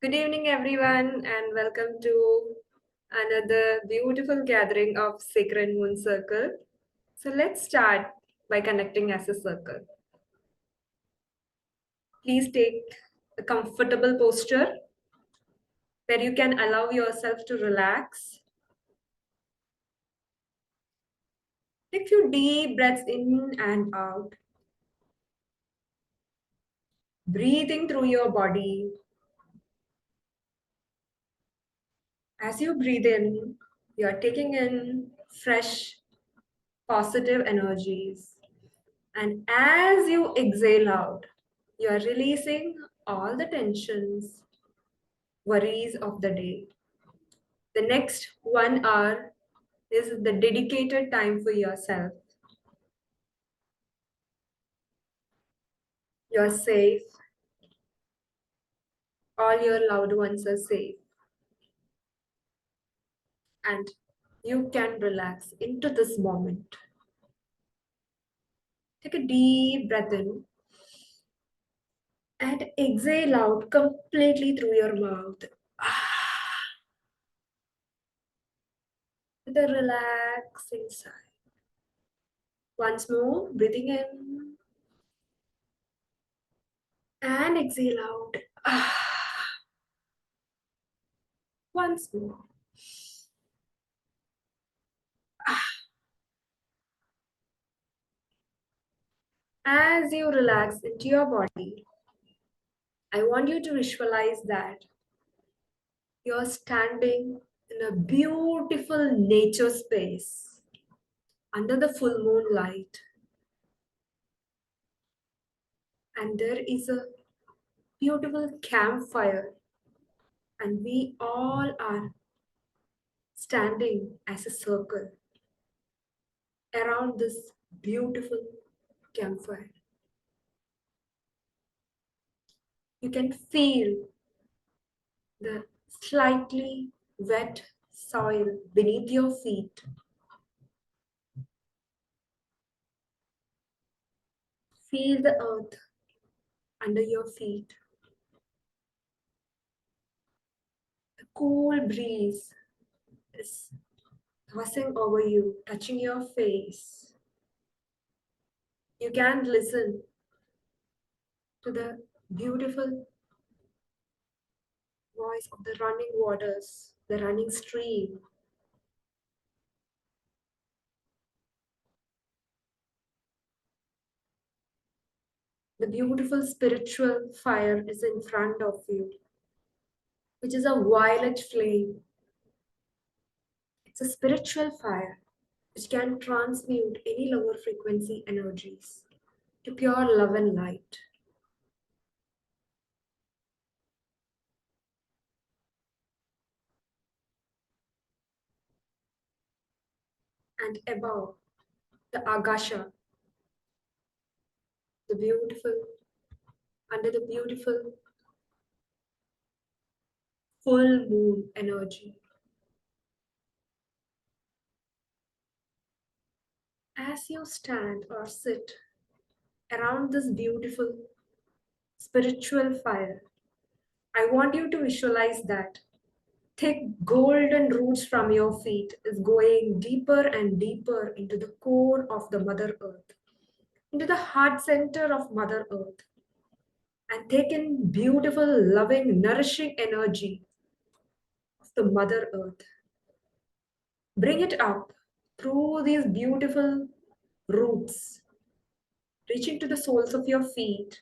Good evening, everyone, and welcome to another beautiful gathering of Sacred Moon Circle. So, let's start by connecting as a circle. Please take a comfortable posture where you can allow yourself to relax. Take a few deep breaths in and out, breathing through your body. As you breathe in, you are taking in fresh, positive energies. And as you exhale out, you are releasing all the tensions, worries of the day. The next 1 hour is the dedicated time for yourself. You're safe, all your loved ones are safe, and you can relax into this moment. Take a deep breath in and exhale out completely through your mouth. With a relaxing sigh. Once more, breathing in and exhale out. Once more. As you relax into your body, I want you to visualize that you're standing in a beautiful nature space under the full moon light, and there is a beautiful campfire, and we all are standing as a circle around this beautiful campfire. You can feel the slightly wet soil beneath your feet. Feel the earth under your feet. The cool breeze is passing over you, touching your face. You can listen to the beautiful voice of the running waters, the running stream. The beautiful spiritual fire is in front of you, which is a violet flame. It's a spiritual fire which can transmute any lower frequency energies to pure love and light. And above, the Agasha, the beautiful, under the beautiful full moon energy. As you stand or sit around this beautiful spiritual fire, I want you to visualize that thick golden roots from your feet is going deeper and deeper into the core of the Mother Earth, into the heart center of Mother Earth, and take in beautiful, loving, nourishing energy of the Mother Earth. Bring it up through these beautiful roots, reaching to the soles of your feet,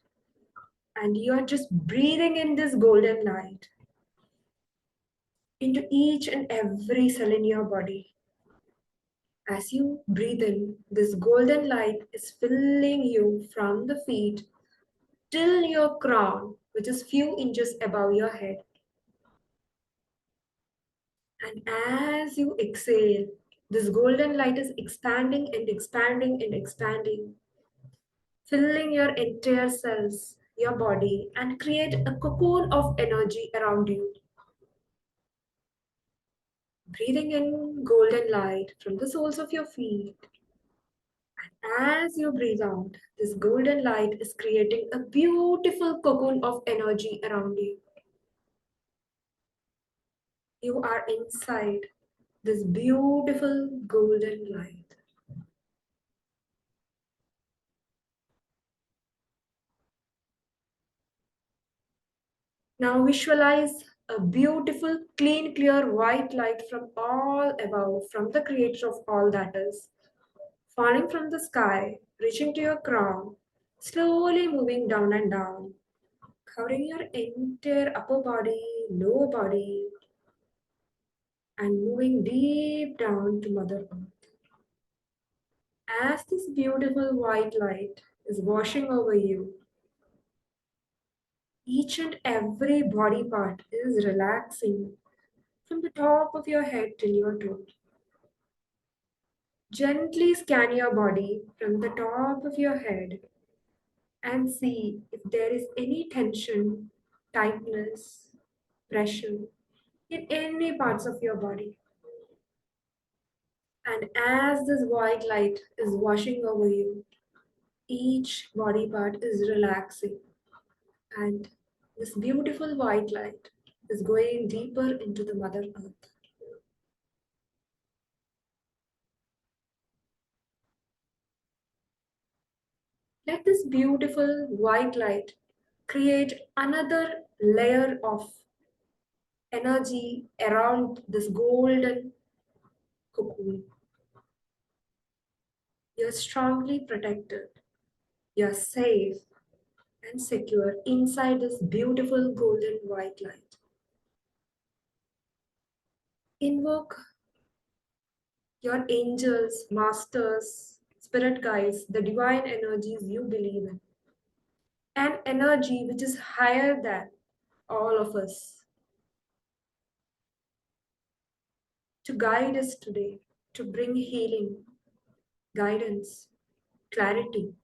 and you are just breathing in this golden light into each and every cell in your body. As you breathe in, this golden light is filling you from the feet till your crown, which is few inches above your head. And as you exhale, this golden light is expanding and expanding and expanding, filling your entire cells, your body, and create a cocoon of energy around you. Breathing in golden light from the soles of your feet. As you breathe out, this golden light is creating a beautiful cocoon of energy around you. You are inside this beautiful golden light. Now visualize a beautiful, clean, clear white light from all above, from the creator of all that is, falling from the sky, reaching to your crown, slowly moving down and down, covering your entire upper body, lower body, and moving deep down to Mother Earth. As this beautiful white light is washing over you, each and every body part is relaxing from the top of your head till your toe. Gently scan your body from the top of your head and see if there is any tension, tightness, pressure in any parts of your body. And as this white light is washing over you, each body part is relaxing, and this beautiful white light is going deeper into the Mother Earth. Let this beautiful white light create another layer of energy around this golden cocoon. You're strongly protected. You're safe and secure inside this beautiful golden white light. Invoke your angels, masters, spirit guides, the divine energies you believe in. An energy which is higher than all of us to guide us today, to bring healing, guidance, clarity,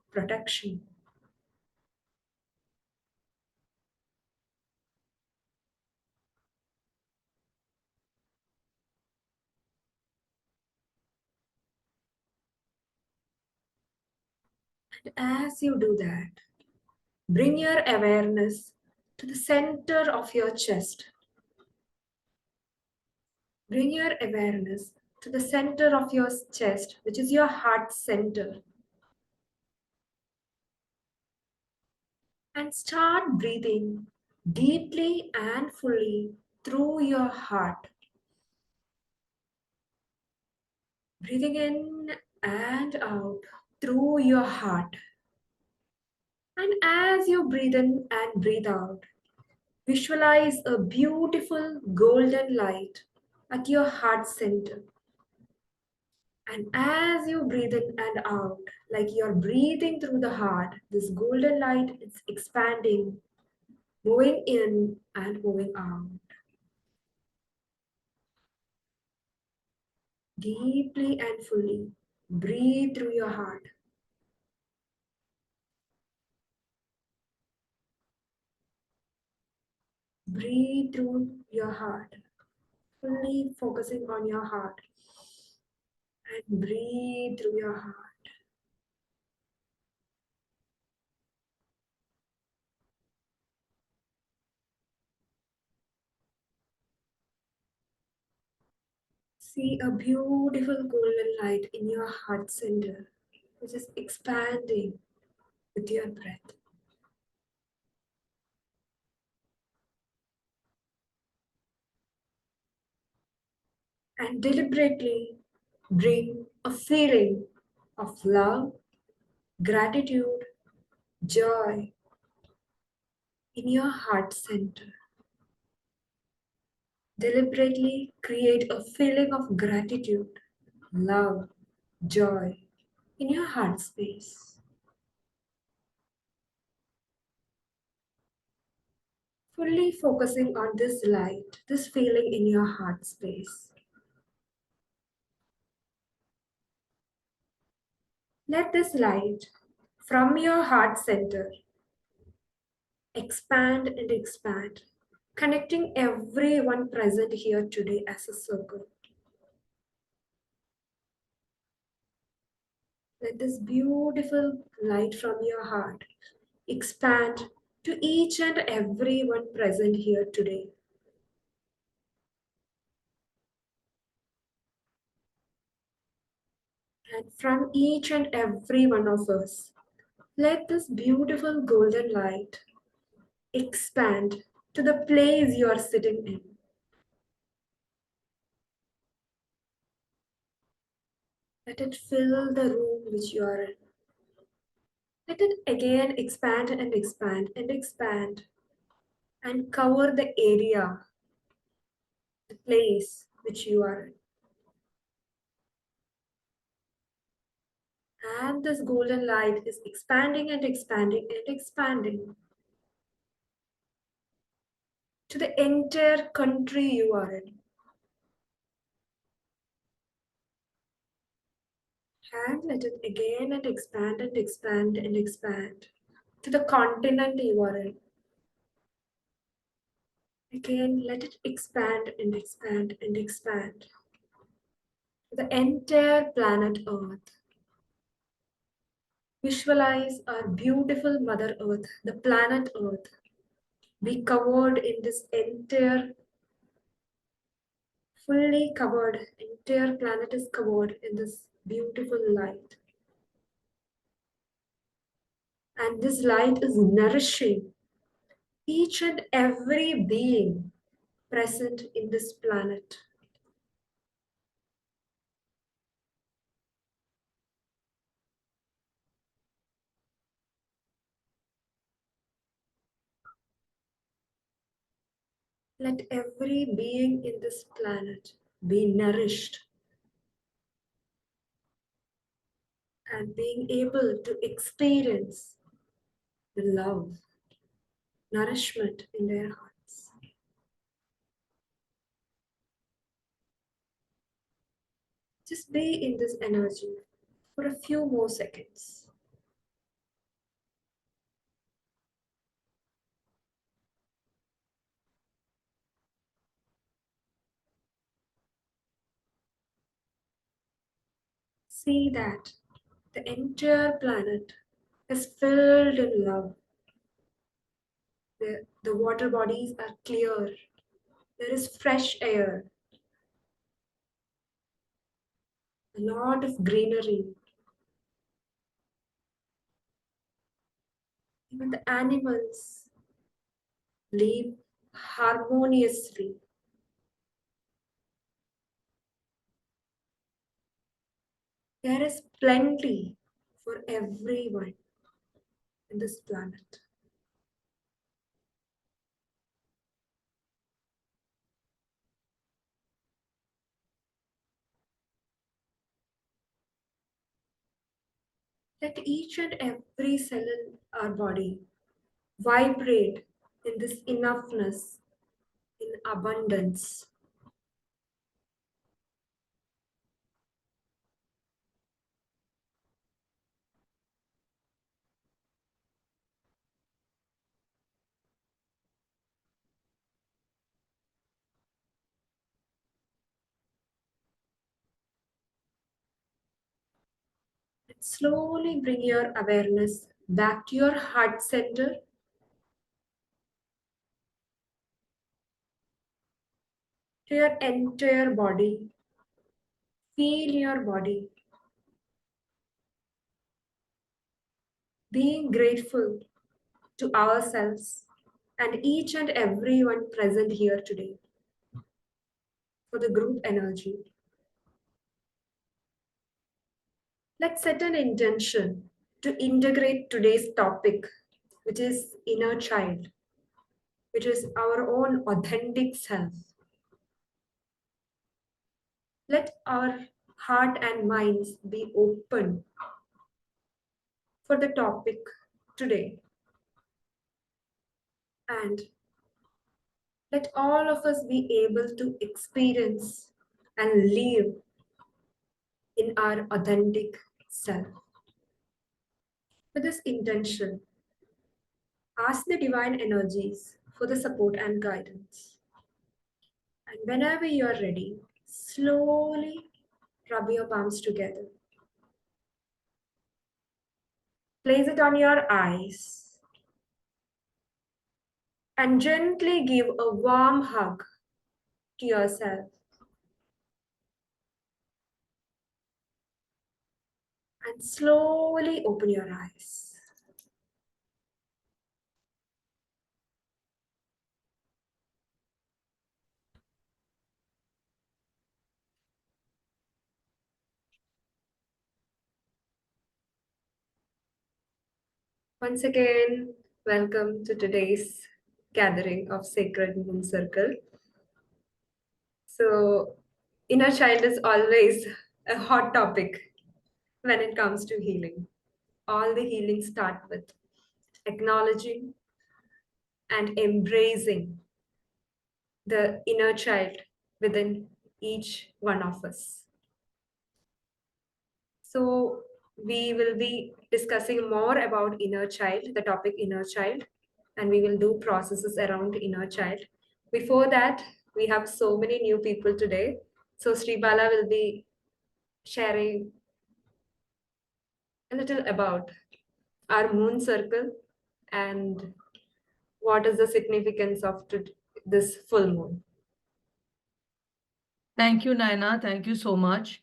protection. And as you do that, bring your awareness to the center of your chest. Bring your awareness to the center of your chest, which is your heart center. And start breathing deeply and fully through your heart. Breathing in and out through your heart. And as you breathe in and breathe out, visualize a beautiful golden light at your heart center. And as you breathe in and out, like you're breathing through the heart, this golden light is expanding, moving in and moving out. Deeply and fully breathe through your heart. Breathe through your heart, fully focusing on your heart, and breathe through your heart. See a beautiful golden light in your heart center, which is expanding with your breath. And deliberately bring a feeling of love, gratitude, joy in your heart center. Deliberately create a feeling of gratitude, love, joy in your heart space. Fully focusing on this light, this feeling in your heart space. Let this light from your heart center expand and expand, connecting everyone present here today as a circle. Let this beautiful light from your heart expand to each and everyone present here today. And from each and every one of us, let this beautiful golden light expand to the place you are sitting in. Let it fill the room which you are in. Let it again expand and expand and expand and cover the area, the place which you are in. And this golden light is expanding and expanding and expanding to the entire country you are in. And let it again and expand and expand and expand to the continent you are in. Again, let it expand and expand and expand to the entire planet Earth. Visualize our beautiful Mother Earth, the planet Earth, be covered in this entire, fully covered, entire planet is covered in this beautiful light. And this light is nourishing each and every being present in this planet. Let every being in this planet be nourished and being able to experience the love, nourishment in their hearts. Just be in this energy for a few more seconds. See that the entire planet is filled in love. The water bodies are clear. There is fresh air, a lot of greenery. Even the animals live harmoniously. There is plenty for everyone in this planet. Let each and every cell in our body vibrate in this enoughness, in abundance. And slowly bring your awareness back to your heart center, to your entire body. Feel your body. Being grateful to ourselves and each and everyone present here today for the group energy. Let's set an intention to integrate today's topic, which is inner child, which is our own authentic self. Let our heart and minds be open for the topic today. And let all of us be able to experience and live in our authentic self. With this intention, ask the divine energies for the support and guidance. And whenever you are ready, slowly rub your palms together. Place it on your eyes and gently give a warm hug to yourself. and slowly open your eyes. Once again, welcome to today's gathering of Sacred Moon Circle. So, inner child is always a hot topic when it comes to healing. All the healing start with acknowledging and embracing the inner child within each one of us. So, we will be discussing more about inner child, the topic inner child, and we will do processes around inner child. Before that, we have so many new people today. So, Sribala will be sharing a little about our moon circle and what is the significance of this full moon. Thank you, Naina. Thank you so much.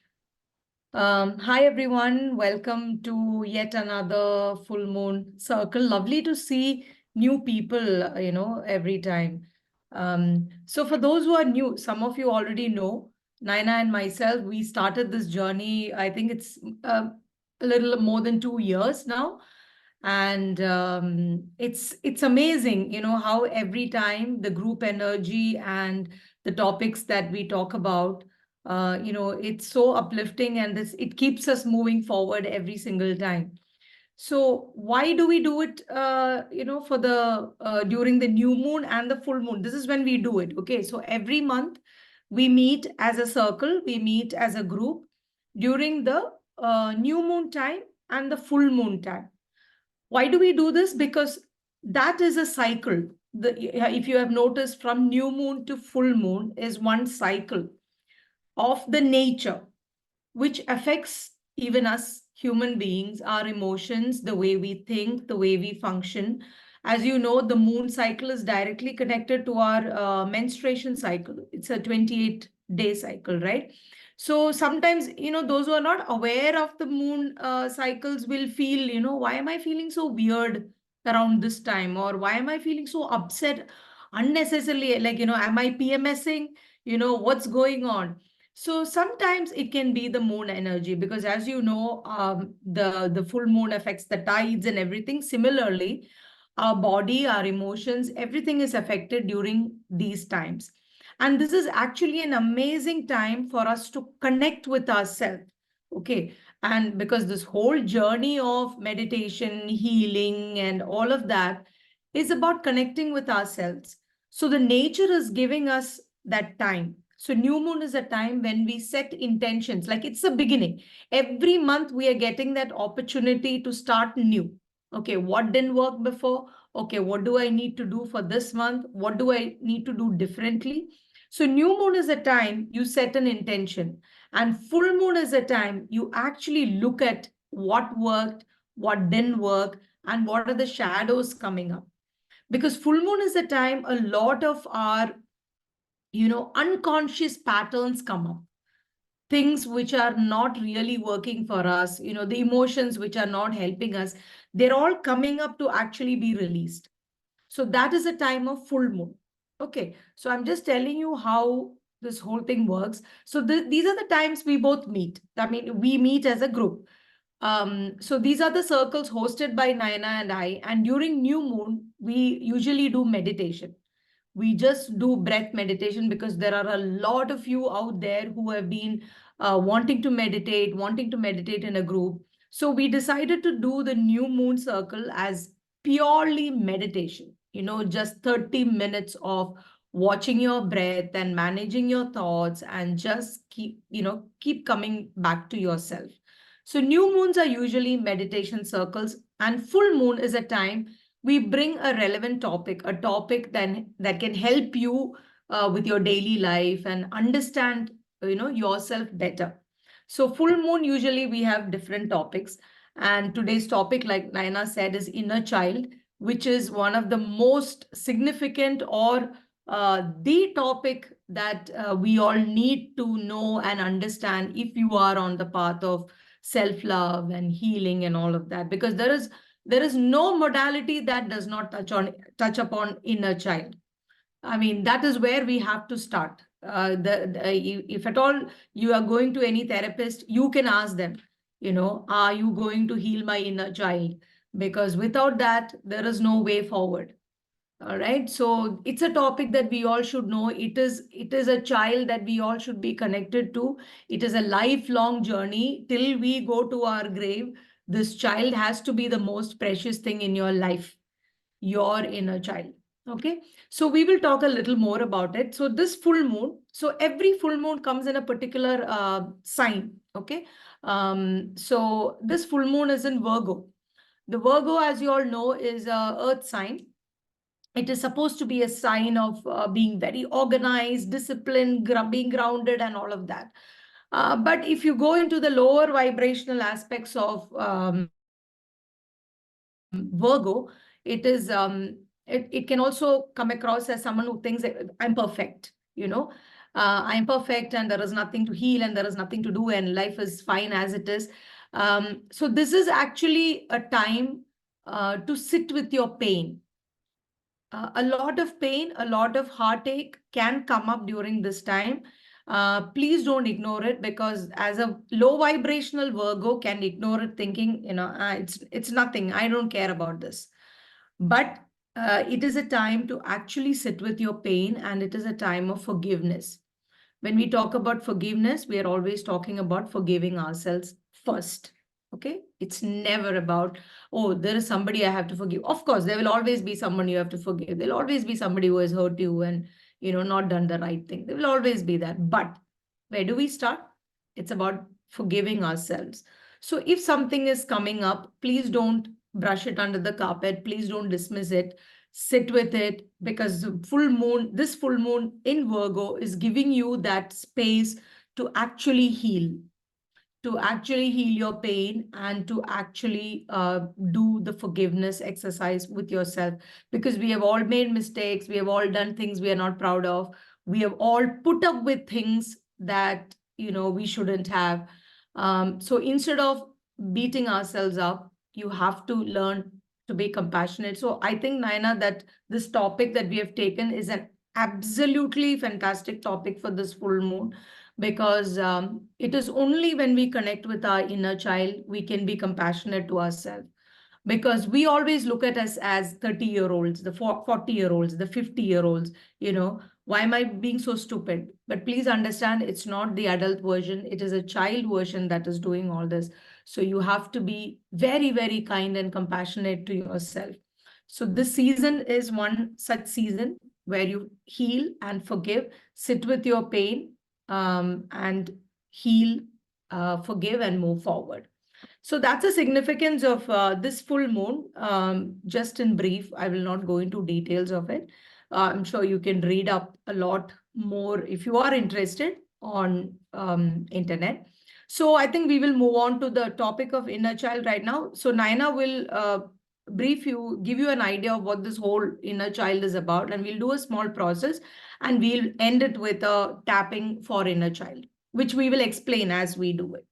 Hi, everyone. Welcome to yet another full moon circle. Lovely to see new people, every time. So for those who are new, some of you already know, Naina and myself, we started this journey, I think it's a little more than 2 years now. And it's amazing, how every time the group energy and the topics that we talk about, it's so uplifting, and it keeps us moving forward every single time. So why do we do it, for the during the new moon and the full moon? This is when we do it. Okay, so every month we meet as a circle, we meet as a group during the new moon time and the full moon time. Why do we do this? Because that is a cycle. If you have noticed, from new moon to full moon is one cycle of the nature, which affects even us human beings, our emotions, the way we think, the way we function. As you know, the moon cycle is directly connected to our menstruation cycle. It's a 28-day cycle, right? So sometimes, those who are not aware of the moon cycles will feel, why am I feeling so weird around this time? Or why am I feeling so upset unnecessarily? Like, am I PMSing? What's going on? So sometimes it can be the moon energy, because as you know, the full moon affects the tides and everything. Similarly, our body, our emotions, everything is affected during these times. And this is actually an amazing time for us to connect with ourselves. Okay. And because this whole journey of meditation, healing, and all of that is about connecting with ourselves. So the nature is giving us that time. So new moon is a time when we set intentions, like it's a beginning. Every month we are getting that opportunity to start new. Okay, what didn't work before? Okay, what do I need to do for this month? What do I need to do differently? So new moon is a time you set an intention, and full moon is a time you actually look at what worked, what didn't work, and what are the shadows coming up. Because full moon is a time a lot of our unconscious patterns come up, things which are not really working for us, the emotions which are not helping us, they're all coming up to actually be released. So that is a time of full moon. Okay, so I'm just telling you how this whole thing works. So these are the times we both meet. I mean, we meet as a group. So these are the circles hosted by Naina and I, and during new moon we usually do meditation. We just do breath meditation, because there are a lot of you out there who have been wanting to meditate in a group. So we decided to do the new moon circle as purely meditation, just 30 minutes of watching your breath and managing your thoughts, and just keep coming back to yourself. So new moons are usually meditation circles, and full moon is a time we bring a relevant topic, a topic then that can help you with your daily life and understand, yourself better. So full moon, usually we have different topics. And today's topic, like Naina said, is inner child, which is one of the most significant, or the topic that we all need to know and understand if you are on the path of self-love and healing and all of that, because there is no modality that does not touch upon inner child. I mean, that is where we have to start. If at all you are going to any therapist, you can ask them, are you going to heal my inner child? Because without that, there is no way forward. All right. So it's a topic that we all should know. It is a child that we all should be connected to. It is a lifelong journey till we go to our grave. This child has to be the most precious thing in your life, your inner child. Okay. So we will talk a little more about it. So this full moon, so every full moon comes in a particular sign. Okay. So this full moon is in Virgo. The Virgo, as you all know, is a earth sign. It is supposed to be a sign of being very organized, disciplined, being grounded, and all of that. But if you go into the lower vibrational aspects of Virgo, it can also come across as someone who thinks that I'm perfect, I'm perfect and there is nothing to heal and there is nothing to do and life is fine as it is. So this is actually a time to sit with your pain. A lot of pain, a lot of heartache can come up during this time. Please don't ignore it, because as a low vibrational Virgo can ignore it thinking, it's nothing. I don't care about this. But it is a time to actually sit with your pain, and it is a time of forgiveness. When we talk about forgiveness, we are always talking about forgiving ourselves first. Okay. It's never about, oh, there is somebody I have to forgive. Of course, there will always be someone you have to forgive. There'll always be somebody who has hurt you and, not done the right thing. There will always be that. But where do we start? It's about forgiving ourselves. So if something is coming up, please don't brush it under the carpet. Please don't dismiss it. Sit with it, because this full moon in Virgo is giving you that space to actually heal your pain, and to actually do the forgiveness exercise with yourself, because we have all made mistakes. We have all done things we are not proud of. We have all put up with things that, we shouldn't have. So instead of beating ourselves up, you have to learn to be compassionate. So I think, Naina, that this topic that we have taken is an absolutely fantastic topic for this full moon, because it is only when we connect with our inner child we can be compassionate to ourselves. Because we always look at us as 30-year-olds, the 40-year-olds, the 50-year-olds, why am I being so stupid? But please understand, it's not the adult version. It is a child version that is doing all this. So you have to be very, very kind and compassionate to yourself. So this season is one such season where you heal and forgive, sit with your pain, and heal, forgive, and move forward. So that's the significance of this full moon. Just in brief, I will not go into details of it. I'm sure you can read up a lot more if you are interested on internet. So I think we will move on to the topic of inner child right now. So Naina will give you an idea of what this whole inner child is about, and we'll do a small process, and we'll end it with a tapping for inner child, which we will explain as we do it.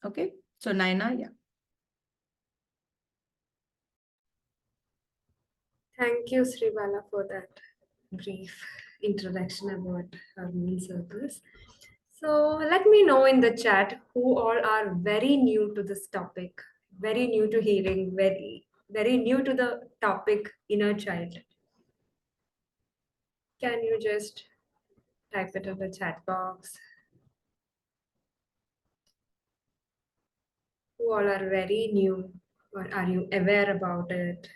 Okay. So Naina, yeah. Thank you, Sribala, for that brief introduction about moon circles. So let me know in the chat who all are very new to this topic, very new to hearing, very new to the topic inner child. Can you just type it in the chat box? Who all are very new, or are you aware about it?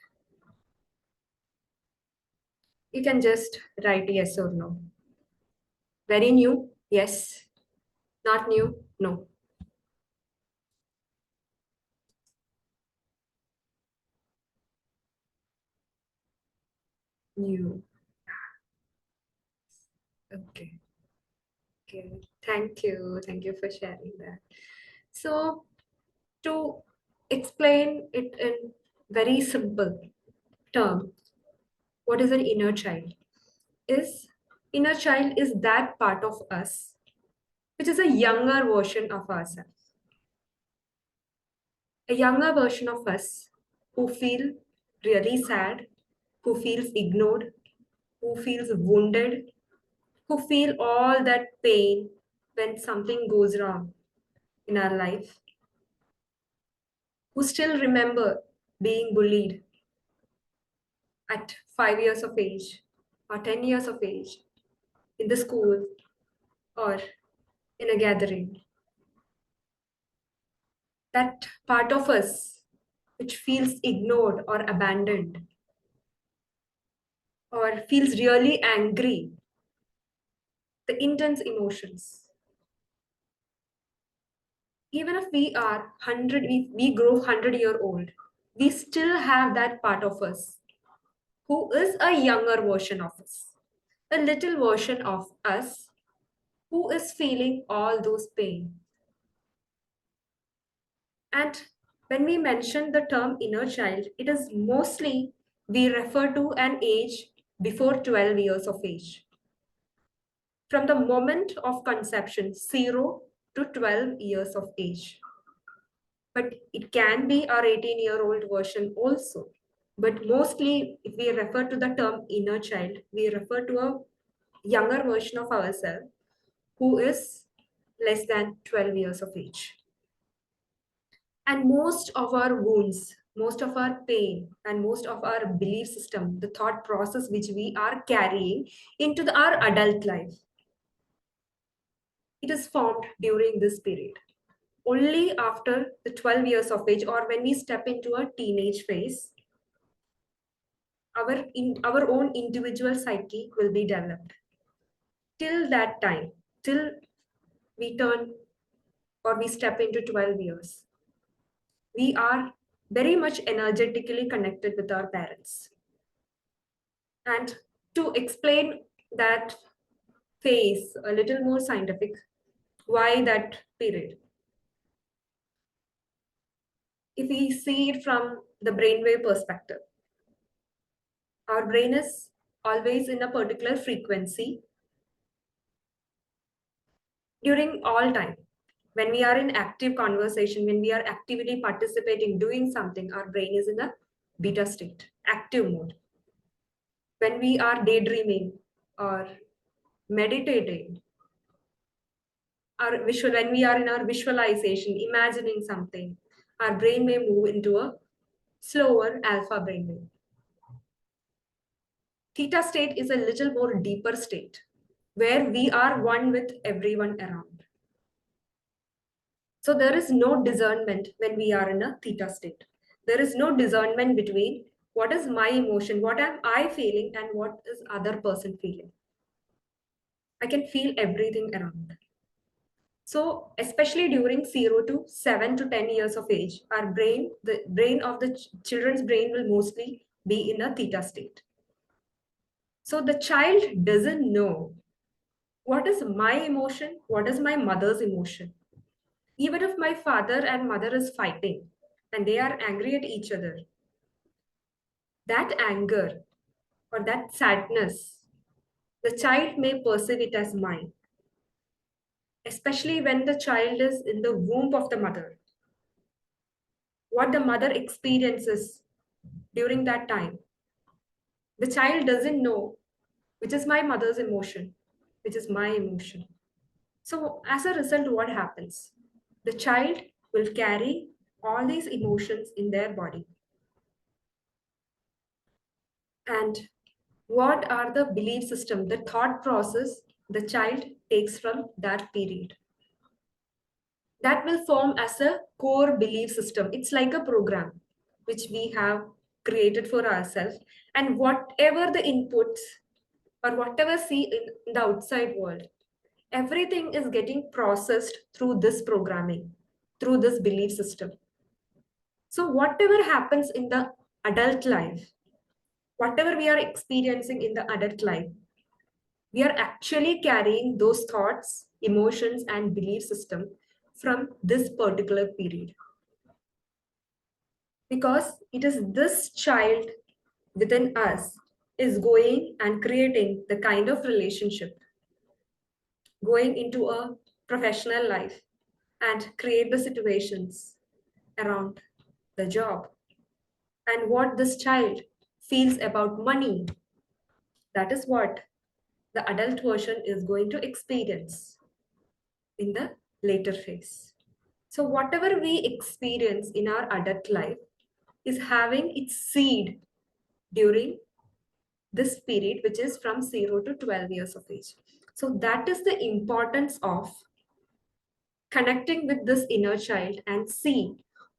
You can just write yes or no. Very new? Yes. Not new? No. New. Okay. Okay. Thank you. Thank you for sharing that. So, to explain it in very simple term, what is an inner child? Inner child is that part of us which is a younger version of ourselves. A younger version of us who feel really sad, who feels ignored, who feels wounded, who feel all that pain when something goes wrong in our life, who still remember being bullied at 5 years of age or 10 years of age in the school or in a gathering. That part of us which feels ignored or abandoned or feels really angry, the intense emotions. Even if we are 100, we grow 100-year old, we still have that part of us who is a younger version of us, a little version of us who is feeling all those pain. And when we mention the term inner child, it is mostly we refer to an age before 12 years of age. From the moment of conception, 0 to 12 years of age. But it can be our 18-year-old version also. But mostly, if we refer to the term inner child, we refer to a younger version of ourselves who is less than 12 years of age. And most of our wounds, most of our pain, and most of our belief system, the thought process which we are carrying into our adult life, it is formed during this period. Only after the 12 years of age or when we step into a teenage phase, our own individual psyche will be developed. Till that time, till we turn or we step into 12 years, we are very much energetically connected with our parents. And to explain that phase a little more scientific, why that period? If we see it from the brainwave perspective, our brain is always in a particular frequency during all time. When we are in active conversation, when we are actively participating, doing something, our brain is in a beta state, active mode. When we are daydreaming or meditating, when we are in our visualization, imagining something, our brain may move into a slower alpha brainwave. Theta state is a little more deeper state where we are one with everyone around. So there is no discernment when we are in a theta state. There is no discernment between what is my emotion, what am I feeling, and what is other person feeling. I can feel everything around. So especially during 0 to 7 to 10 years of age, our brain, the brain of the children's brain will mostly be in a theta state. So the child doesn't know what is my emotion, what is my mother's emotion. Even if my father and mother is fighting and they are angry at each other, that anger or that sadness, the child may perceive it as mine, especially when the child is in the womb of the mother. What the mother experiences during that time, the child doesn't know which is my mother's emotion, which is my emotion. So, as a result, what happens? The child will carry all these emotions in their body. And what are the belief system, the thought process the child takes from that period? That will form as a core belief system. It's like a program which we have created for ourselves. And whatever the inputs or whatever see in the outside world, everything is getting processed through this programming, through this belief system. So whatever happens in the adult life, whatever we are experiencing in the adult life, we are actually carrying those thoughts, emotions, and belief system from this particular period. Because it is this child within us is going and creating the kind of relationship, going into a professional life and create the situations around the job, and what this child feels about money. That is what the adult version is going to experience in the later phase. So, whatever we experience in our adult life is having its seed during this period, which is from 0 to 12 years of age. So, that is the importance of connecting with this inner child and see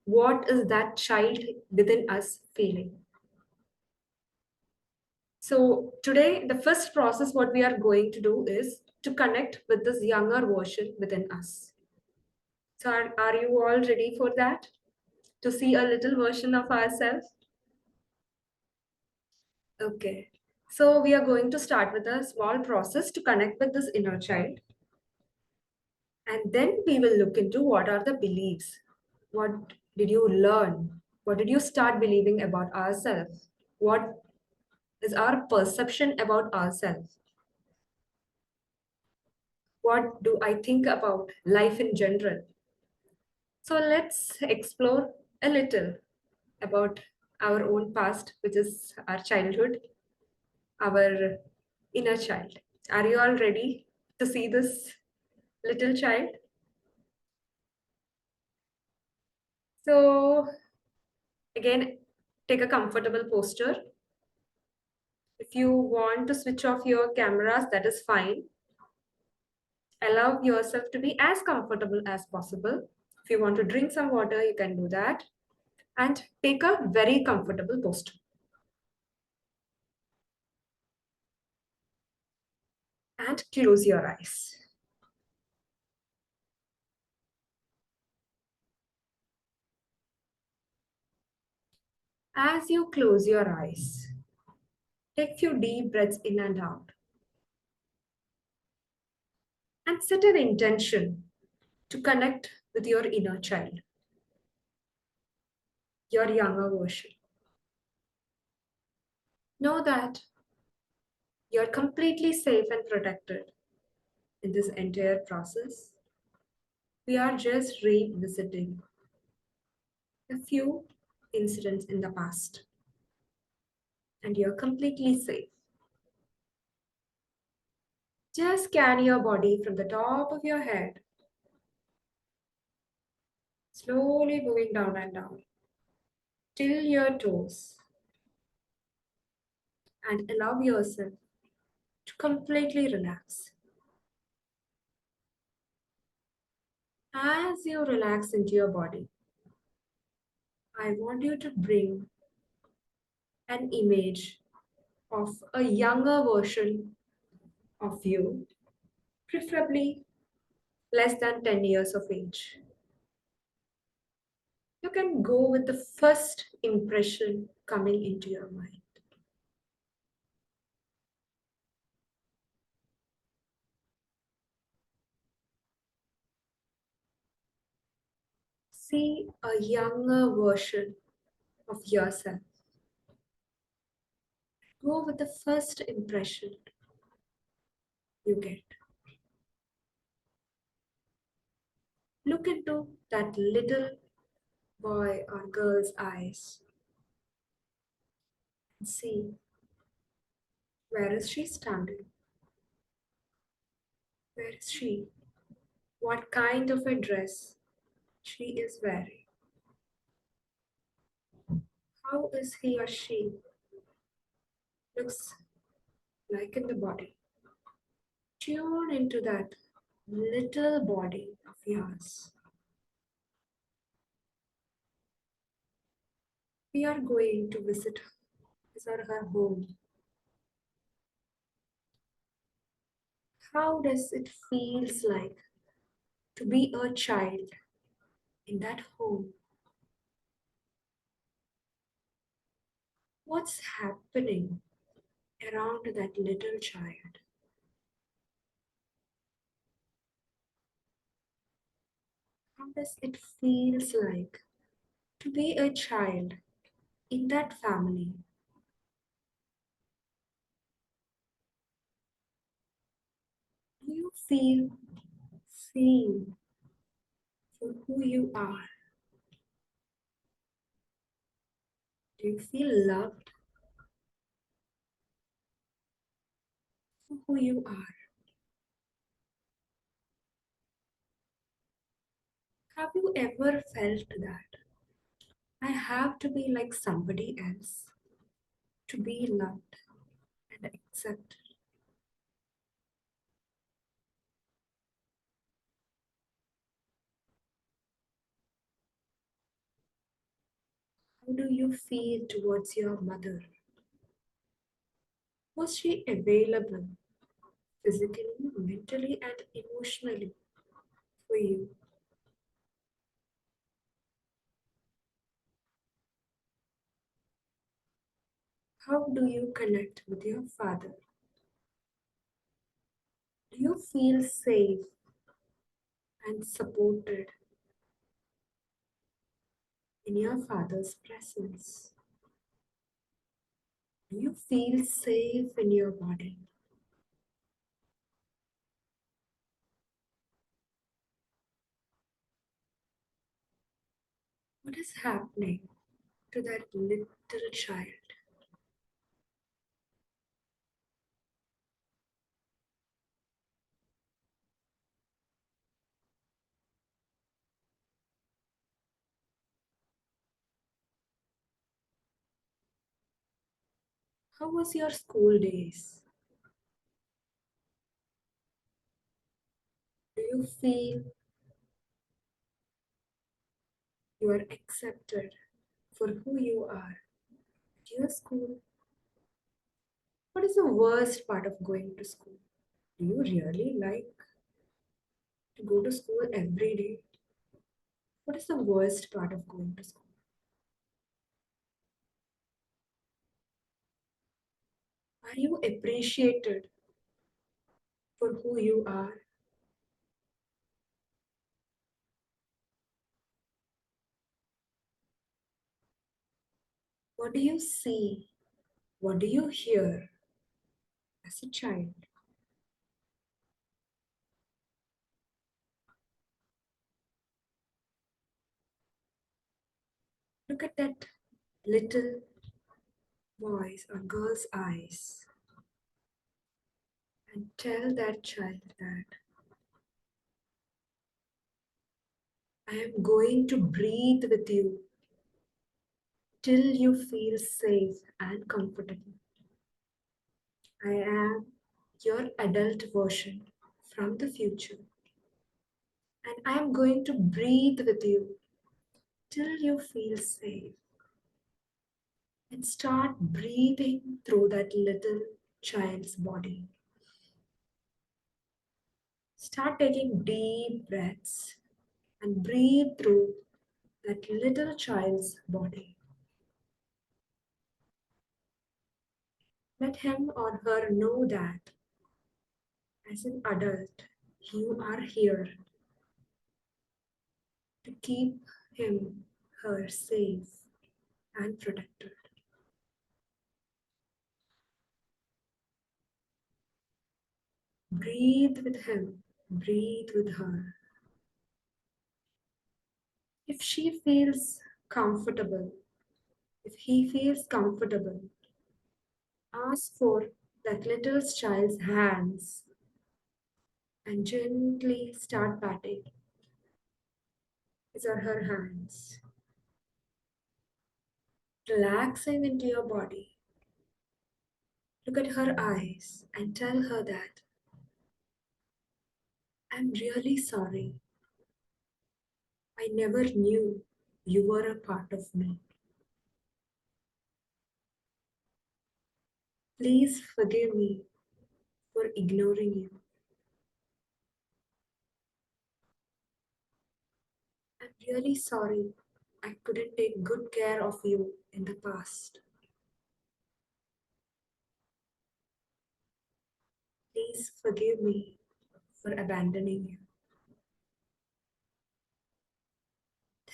what is that child within us feeling. So, today, the first process, what we are going to do is to connect with this younger version within us. So, are you all ready for that? To see a little version of ourselves? Okay. So we are going to start with a small process to connect with this inner child. And then we will look into what are the beliefs. What did you learn? What did you start believing about ourselves? What is our perception about ourselves? What do I think about life in general? So let's explore a little about our own past, which is our childhood, our inner child. Are you all ready to see this little child? So, again, take a comfortable posture. If you want to switch off your cameras, that is fine. Allow yourself to be as comfortable as possible. If you want to drink some water, you can do that. And take a very comfortable posture. And close your eyes. As you close your eyes, take few deep breaths in and out. And set an intention to connect with your inner child, your younger version. Know that you're completely safe and protected in this entire process. We are just revisiting a few incidents in the past, and you're completely safe. Just scan your body from the top of your head, slowly moving down and down till your toes, and allow yourself to completely relax. As you relax into your body, I want you to bring an image of a younger version of you, preferably less than 10 years of age. You can go with the first impression coming into your mind. See a younger version of yourself. Go with the first impression you get. Look into that little boy or girl's eyes and see, where is she standing? Where is she? What kind of a dress she is wearing? How is he or she looks like in the body? Tune into that little body of yours. We are going to visit his or her home. How does it feels like to be a child in that home? What's happening around that little child? How does it feels like to be a child in that family? Do you feel seen for who you are? Do you feel loved for who you are? Have you ever felt that I have to be like somebody else to be loved and accepted? How do you feel towards your mother? Was she available physically, mentally, and emotionally for you? How do you connect with your father? Do you feel safe and supported in your father's presence? Do you feel safe in your body? What is happening to that little child? How was your school days? Do you feel you are accepted for who you are at your school? What is the worst part of going to school? Do you really like to go to school every day? What is the worst part of going to school? Are you appreciated for who you are? What do you see? What do you hear as a child? Look at that little boy's or girl's eyes and tell that child that I am going to breathe with you till you feel safe and comfortable. I am your adult version from the future, and I am going to breathe with you till you feel safe. And start breathing through that little child's body. Start taking deep breaths and breathe through that little child's body. Let him or her know that as an adult, you are here to keep him, her safe and protected. Breathe with him, breathe with her. If she feels comfortable, if he feels comfortable, ask for that little child's hands and gently start patting his or her hands, relaxing into your body. Look at her eyes and tell her that I'm really sorry. I never knew you were a part of me. Please forgive me for ignoring you. I'm really sorry I couldn't take good care of you in the past. Please forgive me for abandoning you.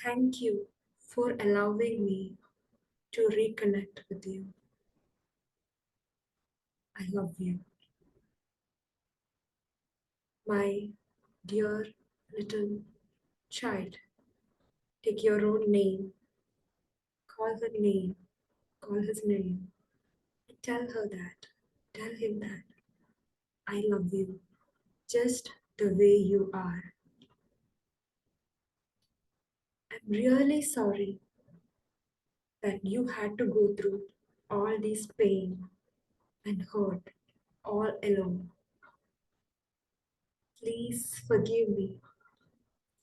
Thank you for allowing me to reconnect with you. I love you. My dear little child, take your own name, call her name, Call his name. Tell her that. Tell him that I love you just the way you are. I'm really sorry that you had to go through all this pain and hurt all alone. Please forgive me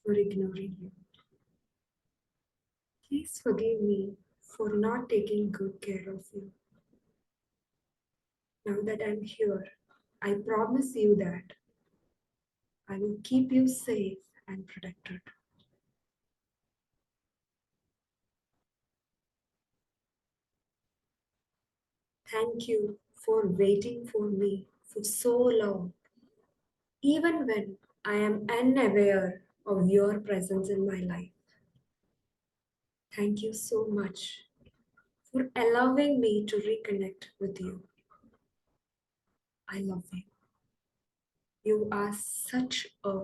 for ignoring you. Please forgive me for not taking good care of you. Now that I'm here, I promise you that I will keep you safe and protected. Thank you for waiting for me for so long, even when I am unaware of your presence in my life. Thank you so much for allowing me to reconnect with you. I love you. You are such a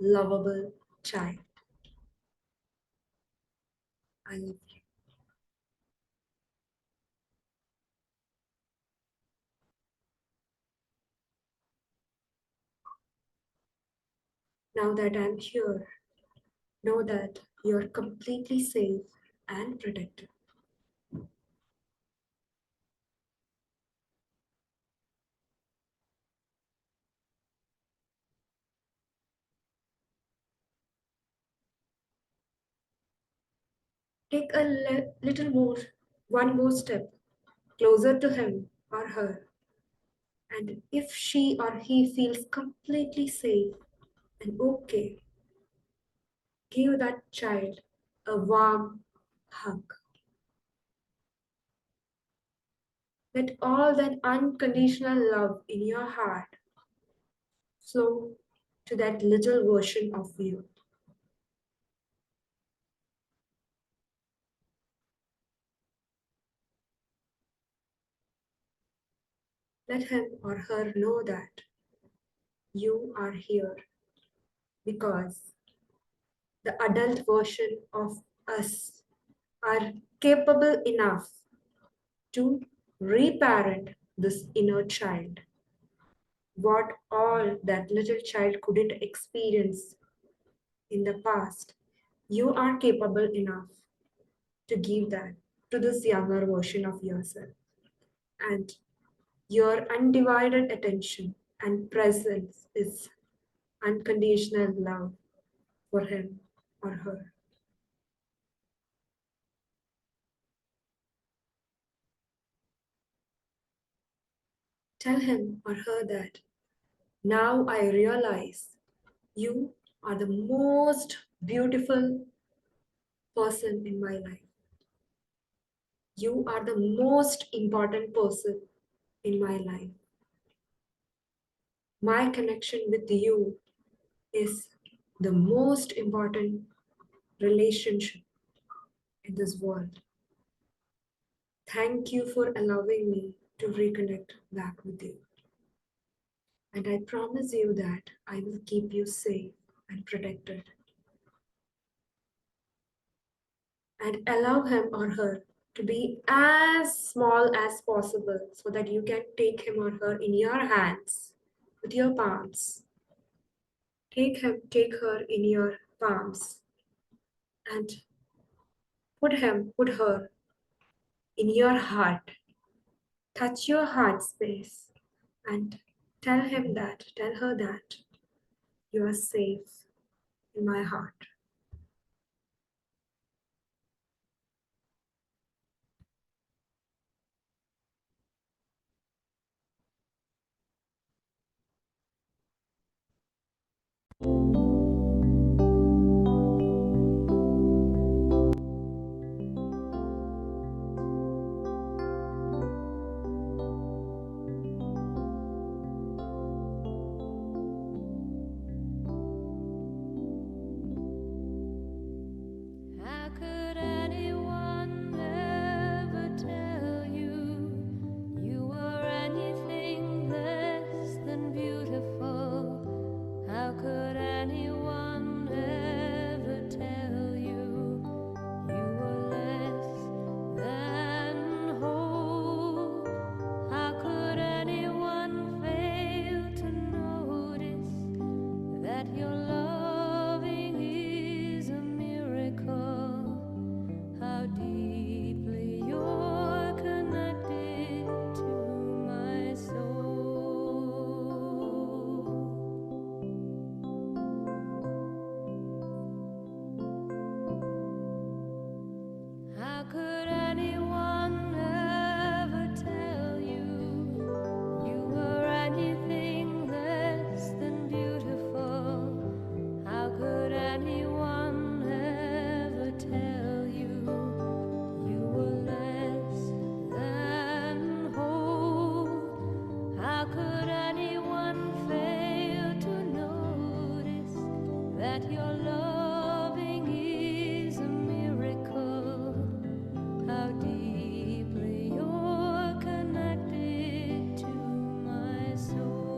lovable child. I love you. Now that I'm here, know that you're completely safe and protected. Take a little more, one more step closer to him or her. And if she or he feels completely safe and okay, give that child a warm hug. Let all that unconditional love in your heart flow to that little version of you. Let him or her know that you are here because the adult version of us are capable enough to reparent this inner child. What all that little child couldn't experience in the past, you are capable enough to give that to this younger version of yourself. And your undivided attention and presence is unconditional love for him or her. Tell him or her that now I realize you are the most beautiful person in my life. You are the most important person in my life. My connection with you is the most important relationship in this world. Thank you for allowing me to reconnect back with you. And I promise you that I will keep you safe and protected. And allow him or her to be as small as possible so that you can take him or her in your hands with your palms. Take him, take her in your palms and put her in your heart. Touch your heart space and tell her that you are safe in my heart. that your loving is a miracle, how deeply you're connected to my soul.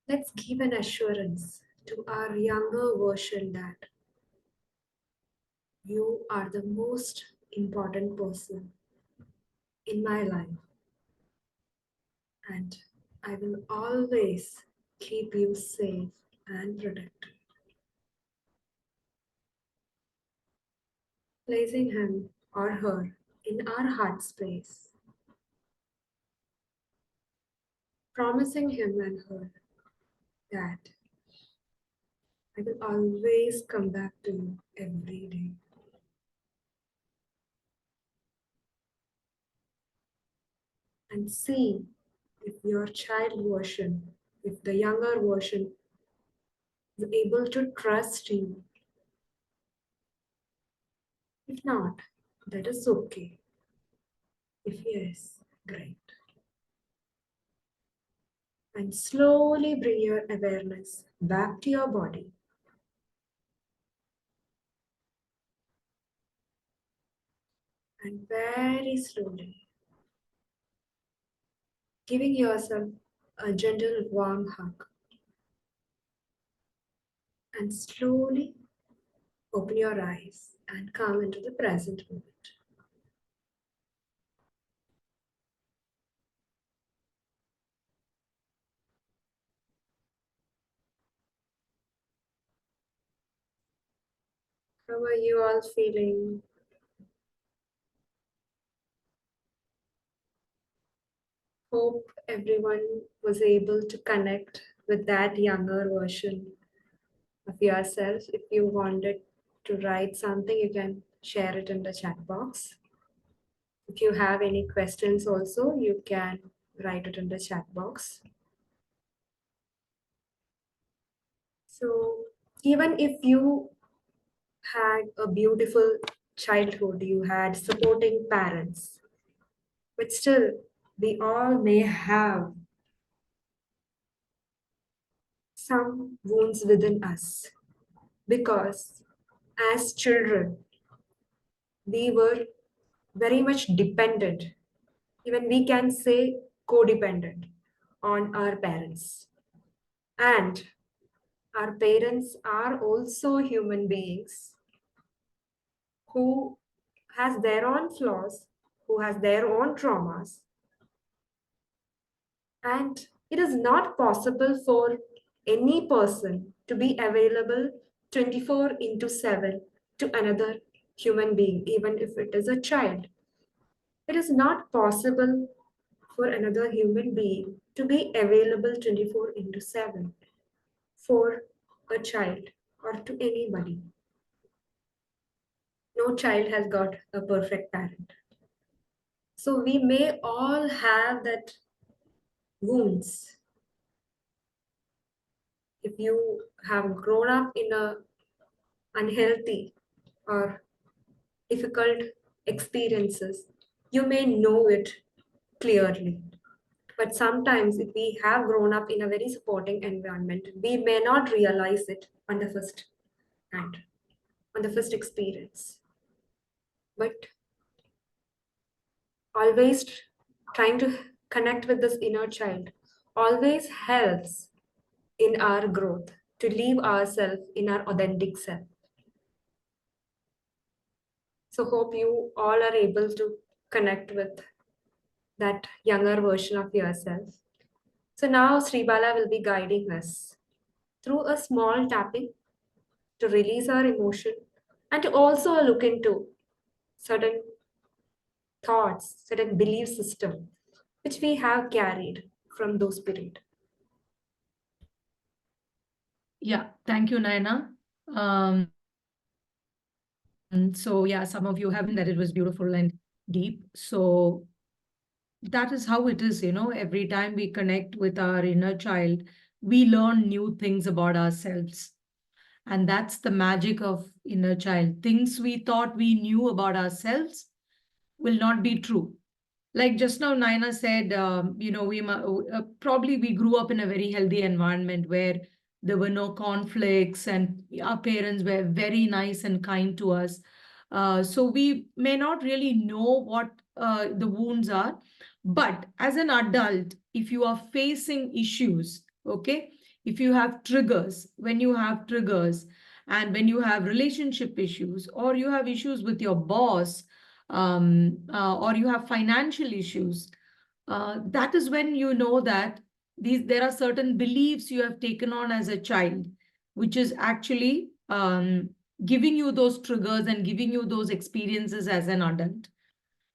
Let's give an assurance to our younger version that you are the most important person in my life, and I will always keep you safe and protected. Placing him or her in our heart space, promising him and her that I will always come back to you every day. And see if your child version, if the younger version is able to trust you. If not, that is okay. If yes, great. And slowly bring your awareness back to your body. And very slowly, giving yourself a gentle warm hug. And slowly open your eyes and come into the present moment. How are you all feeling? Hope everyone was able to connect with that younger version of yourself. If you wanted to write something, you can share it in the chat box. If you have any questions also, you can write it in the chat box. So even if you had a beautiful childhood, you had supporting parents, but still we all may have some wounds within us because as children we were very much dependent, even we can say codependent on our parents. And our parents are also human beings who has their own flaws, who has their own traumas. And it is not possible for any person to be available 24 into 7 to another human being, even if it is a child. It is not possible for another human being to be available 24 into 7 for a child or to anybody. No child has got a perfect parent. So we may all have that wounds. If you have grown up in a unhealthy or difficult experiences, you may know it clearly. But sometimes, if we have grown up in a very supporting environment, we may not realize it on the first hand, on the first experience. But always trying to connect with this inner child always helps in our growth to leave ourselves in our authentic self. So, hope you all are able to connect with that younger version of yourself. So, now Sri Bala will be guiding us through a small tapping to release our emotion and to also look into certain thoughts, certain belief system which we have carried from those periods. Yeah, thank you, Naina. So yeah, some of you haven't that it was beautiful and deep. So that is how it is, every time we connect with our inner child, we learn new things about ourselves. And that's the magic of inner child. Things we thought we knew about ourselves will not be true. Like just now, Naina said, probably we grew up in a very healthy environment where there were no conflicts and our parents were very nice and kind to us. So we may not really know what the wounds are, but as an adult, if you are facing issues, okay, if you have triggers, when you have triggers, and when you have relationship issues, or you have issues with your boss, or you have financial issues, that is when you know that there are certain beliefs you have taken on as a child, which is actually giving you those triggers and giving you those experiences as an adult.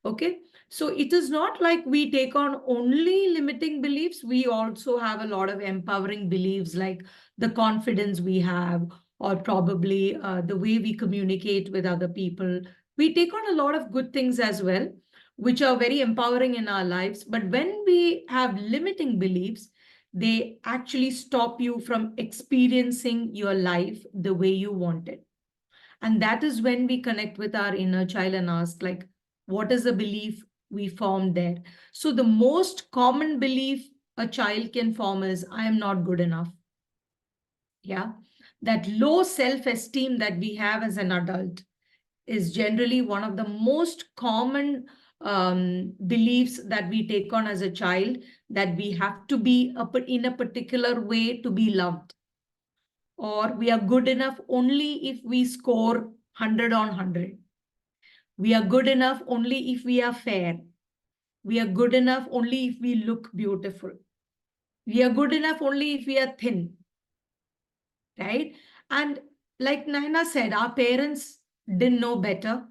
Okay, so it is not like we take on only limiting beliefs. We also have a lot of empowering beliefs, like the confidence we have, or probably the way we communicate with other people. We take on a lot of good things as well, which are very empowering in our lives. But when we have limiting beliefs, they actually stop you from experiencing your life the way you want it. And that is when we connect with our inner child and ask, like, what is the belief we formed there? So the most common belief a child can form is, I am not good enough. Yeah. That low self-esteem that we have as an adult is generally one of the most common beliefs that we take on as a child, that we have to be in a particular way to be loved, or we are good enough only if we score 100 on 100. We are good enough only if we are fair. We are good enough only if we look beautiful. We are good enough only if we are thin, right? And like Naina said, our parents didn't know better,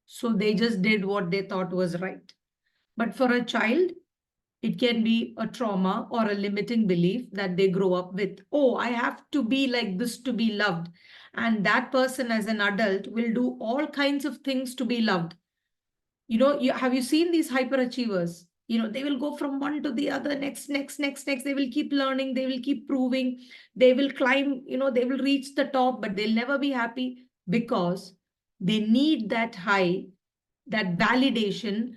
so they just did what they thought was right. But for a child, it can be a trauma or a limiting belief that they grow up with. Oh, I have to be like this to be loved. And that person as an adult will do all kinds of things to be loved. Have you seen these hyperachievers? They will go from one to the other, next. They will keep learning, they will keep proving, they will climb, they will reach the top, but they'll never be happy because they need that high, that validation.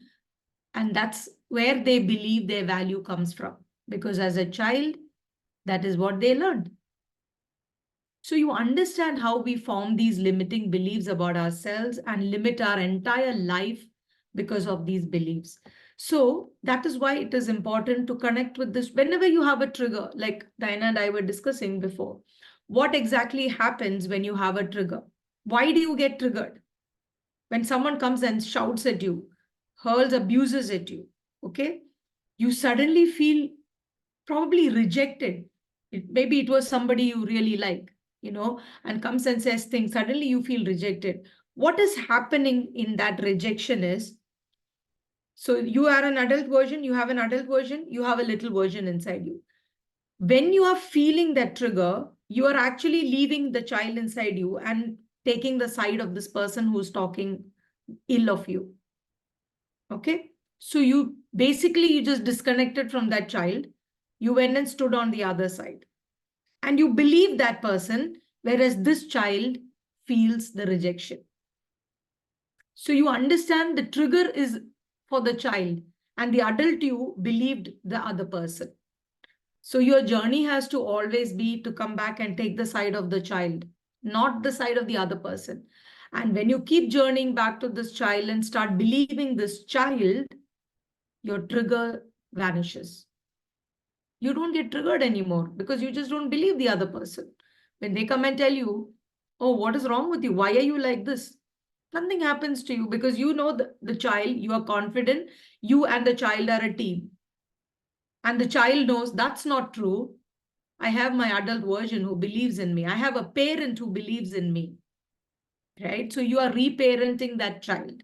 And that's where they believe their value comes from. Because as a child, that is what they learned. So you understand how we form these limiting beliefs about ourselves and limit our entire life because of these beliefs. So that is why it is important to connect with this. Whenever you have a trigger, like Diana and I were discussing before, what exactly happens when you have a trigger? Why do you get triggered? When someone comes and shouts at you, hurls abuses at you, okay? You suddenly feel probably rejected. Maybe it was somebody you really like, and comes and says things, suddenly you feel rejected. What is happening in that rejection is, so you are an adult version, you have an adult version, you have a little version inside you. When you are feeling that trigger, you are actually leaving the child inside you and taking the side of this person who's talking ill of you. Okay? So you just disconnected from that child. You went and stood on the other side. And you believe that person, whereas this child feels the rejection. So you understand the trigger is for the child, and the adult you believed the other person. So your journey has to always be to come back and take the side of the child, not the side of the other person. And when you keep journeying back to this child and start believing this child, your trigger vanishes. You don't get triggered anymore because you just don't believe the other person. When they come and tell you, oh, what is wrong with you? Why are you like this? Nothing happens to you because you know the child, you are confident, you and the child are a team. And the child knows that's not true. I have my adult version who believes in me. I have a parent who believes in me. Right? So you are reparenting that child.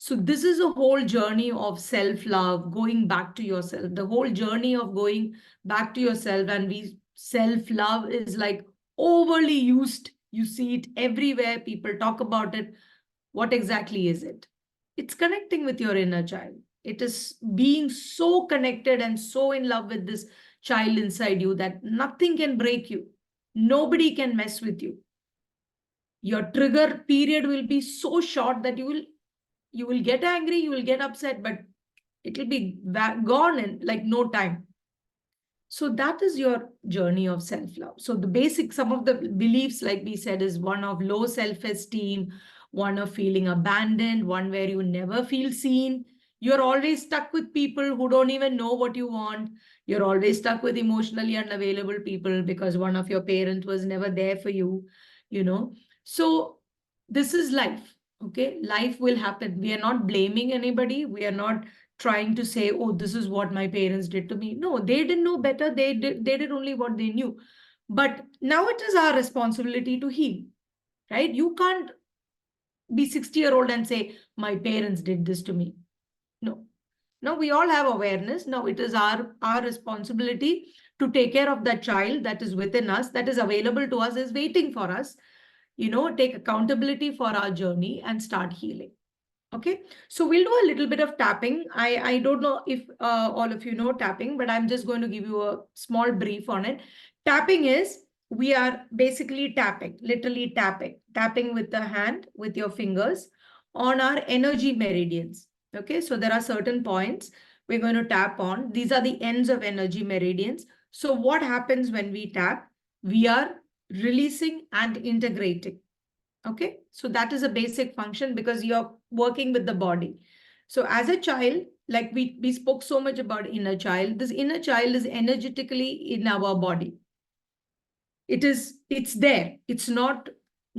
So this is a whole journey of self-love, going back to yourself, the whole journey of going back to yourself. And self-love is like overly used. You see it everywhere. People talk about it. What exactly is it? It's connecting with your inner child. It is being so connected and so in love with this child inside you that nothing can break you. Nobody can mess with you. Your trigger period will be so short that you will get angry, you will get upset, but it will be gone in like no time. So that is your journey of self-love. So the basic, some of the beliefs, like we said, is one of low self-esteem, one of feeling abandoned, one where you never feel seen. You're always stuck with people who don't even know what you want. You're always stuck with emotionally unavailable people because one of your parents was never there for you, you know. So this is life. Okay, life will happen. We are not blaming anybody. We are not trying to say, oh, this is what my parents did to me. No, they didn't know better. They did only what they knew. But now it is our responsibility to heal, right? You can't be 60-year-old and say, my parents did this to me. No. Now we all have awareness. Now it is our responsibility to take care of that child that is within us, that is available to us, is waiting for us. Take accountability for our journey and start healing. Okay, so we'll do a little bit of tapping. I don't know if all of you know tapping, but I'm just going to give you a small brief on it. Tapping is, we are basically tapping, literally tapping with the hand, with your fingers on our energy meridians. Okay, so there are certain points we're going to tap on. These are the ends of energy meridians. So what happens when we tap? We are releasing and integrating. Okay, so that is a basic function because you're working with the body. So as a child, like we spoke so much about inner child, this inner child is energetically in our body. It's there. It's not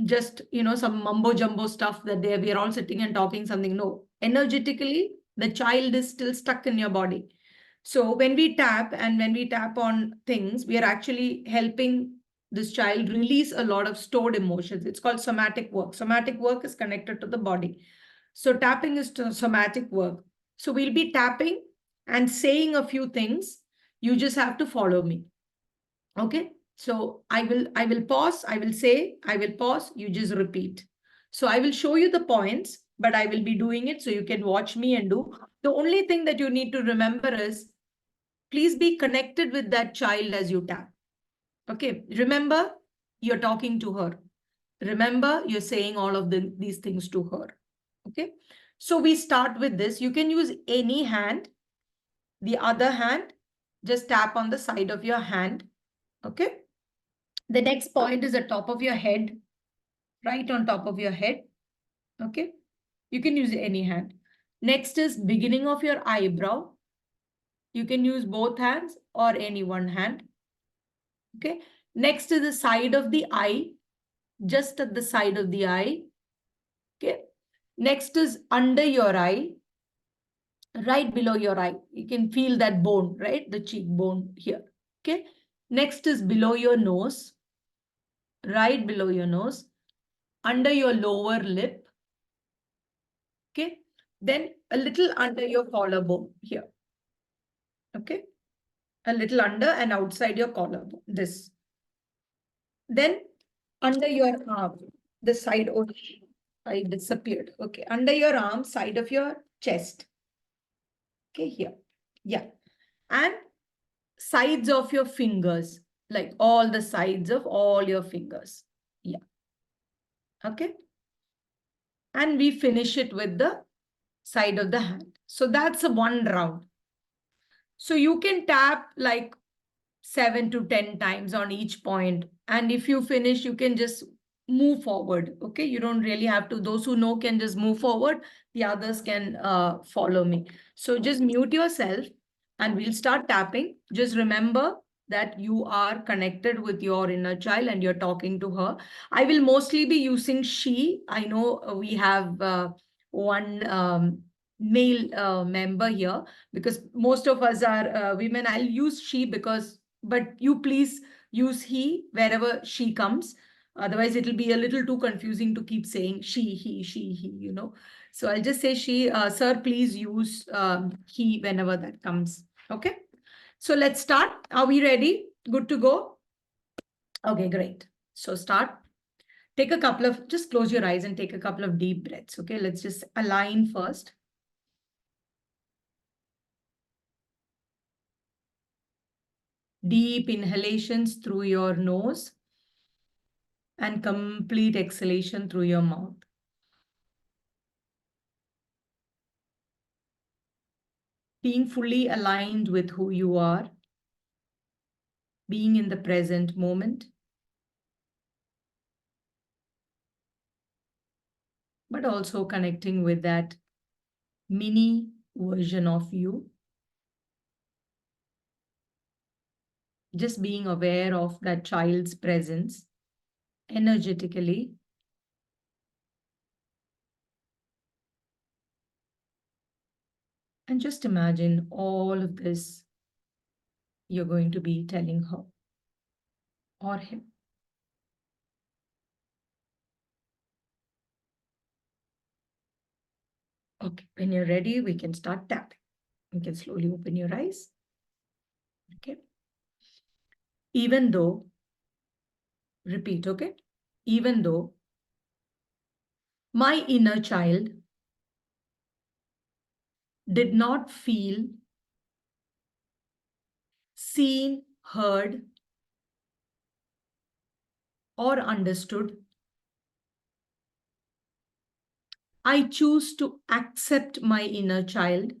just, some mumbo jumbo stuff that we are all sitting and talking something. No, energetically, the child is still stuck in your body. So when we tap and when we tap on things, we are actually helping this child release a lot of stored emotions. It's called somatic work. Somatic work is connected to the body. So tapping is somatic work. So we'll be tapping and saying a few things. You just have to follow me. Okay. So I will pause. I will say, I will pause. You just repeat. So I will show you the points, but I will be doing it so you can watch me and do. The only thing that you need to remember is, please be connected with that child as you tap. Okay, remember, you're talking to her. Remember, you're saying all of these things to her. Okay, so we start with this. You can use any hand. The other hand, just tap on the side of your hand. Okay, the next point is the top of your head, right on top of your head. Okay, you can use any hand. Next is beginning of your eyebrow. You can use both hands or any one hand. Okay, next is the side of the eye, just at the side of the eye. Okay, next is under your eye, right below your eye. You can feel that bone, right? The cheekbone here. Okay, next is below your nose, right below your nose, under your lower lip. Okay, then a little under your collarbone here. Okay, a little under and outside your collarbone, this. Then under your arm, the side, oh, I disappeared. Okay, under your arm, side of your chest. Okay, here. Yeah. And sides of your fingers, like all the sides of all your fingers. Yeah. Okay. And we finish it with the side of the hand. So that's a one round. So you can tap like 7 to 10 times on each point. And if you finish, you can just move forward. Okay, you don't really have to. Those who know can just move forward. The others can follow me. So just mute yourself and we'll start tapping. Just remember that you are connected with your inner child and you're talking to her. I will mostly be using she. I know we have one male member here because most of us are women. I'll use she because, but you please use he wherever she comes. Otherwise, it'll be a little too confusing to keep saying she, he, So I'll just say she, sir, please use he whenever that comes. Okay. So let's start. Are we ready? Good to go? Okay, great. So start. Take a couple of, just close your eyes and take a couple of deep breaths. Okay, let's just align first. Deep inhalations through your nose and complete exhalation through your mouth. Being fully aligned with who you are, being in the present moment, but also connecting with that mini version of you. Just being aware of that child's presence energetically. And just imagine all of this you're going to be telling her or him. Okay, when you're ready, we can start tapping. You can slowly open your eyes. Okay. Even though, repeat, okay? Even though my inner child did not feel seen, heard, or understood, I choose to accept my inner child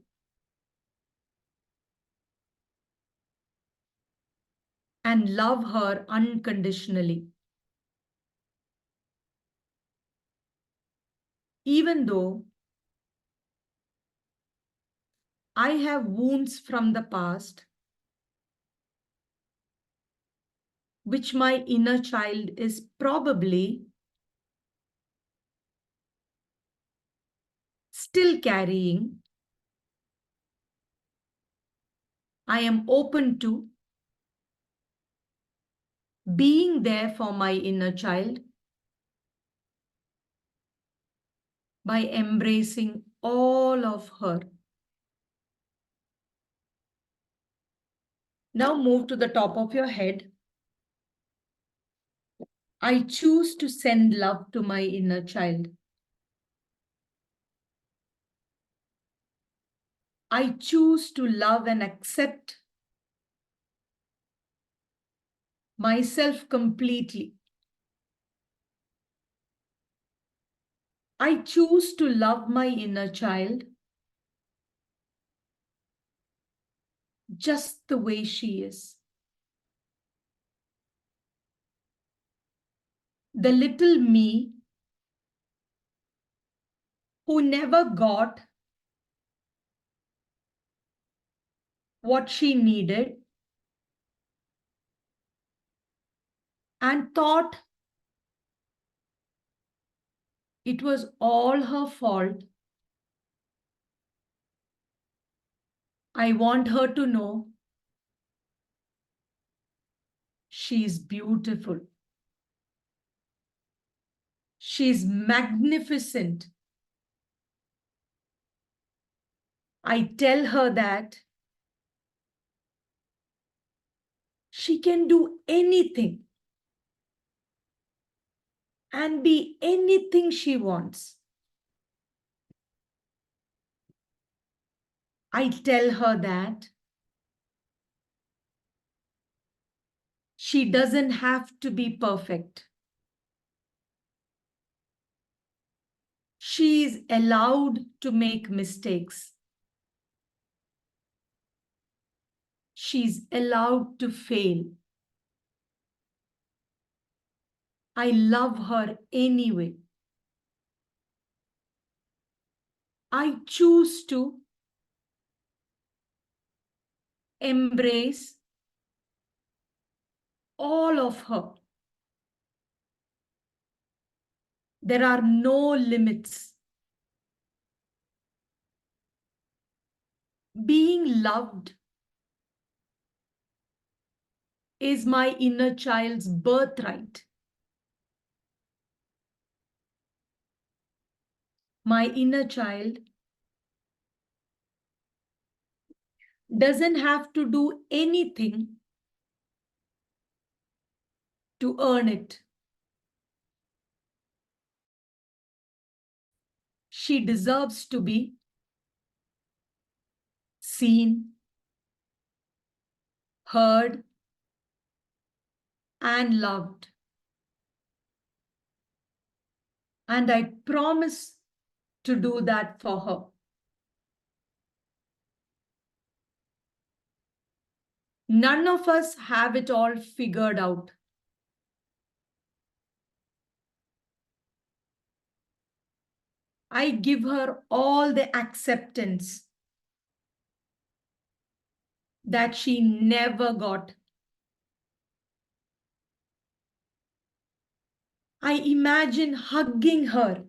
and love her unconditionally. Even though I have wounds from the past, which my inner child is probably still carrying, I am open to being there for my inner child by embracing all of her. Now move to the top of your head. I choose to send love to my inner child. I choose to love and accept myself completely. I choose to love my inner child just the way she is. The little me who never got what she needed and thought it was all her fault. I want her to know she's beautiful. She's magnificent. I tell her that she can do anything and be anything she wants. I tell her that she doesn't have to be perfect. She is allowed to make mistakes. She's allowed to fail. I love her anyway. I choose to embrace all of her. There are no limits. Being loved is my inner child's birthright. My inner child doesn't have to do anything to earn it. She deserves to be seen, heard, and loved. And I promise to do that for her. None of us have it all figured out. I give her all the acceptance that she never got. I imagine hugging her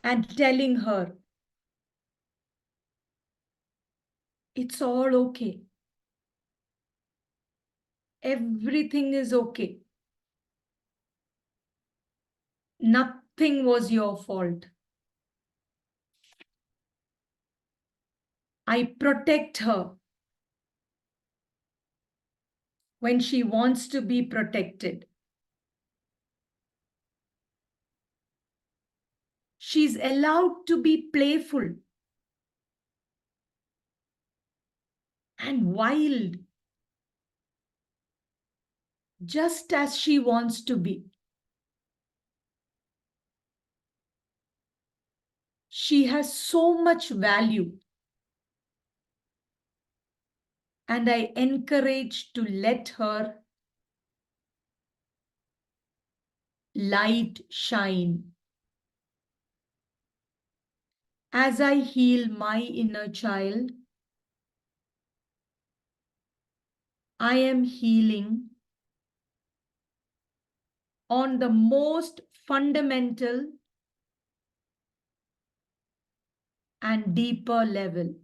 and telling her, it's all okay. Everything is okay. Nothing was your fault. I protect her when she wants to be protected. She's allowed to be playful and wild, just as she wants to be. She has so much value, and I encourage to let her light shine. As I heal my inner child, I am healing on the most fundamental and deeper level.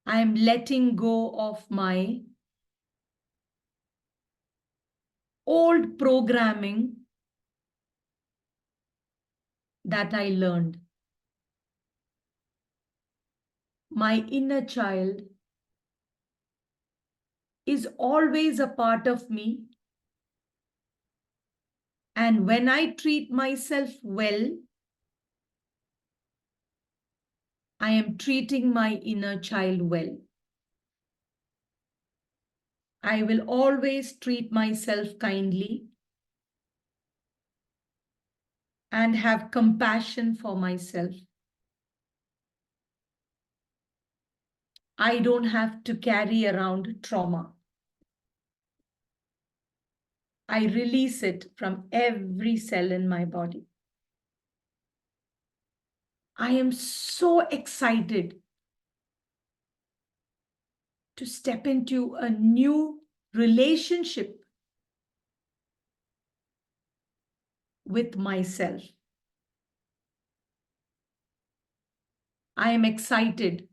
I am letting go of my old programming that I learned. My inner child is always a part of me, and when I treat myself well, I am treating my inner child well. I will always treat myself kindly and have compassion for myself. I don't have to carry around trauma. I release it from every cell in my body. I am so excited to step into a new relationship with myself. I am excited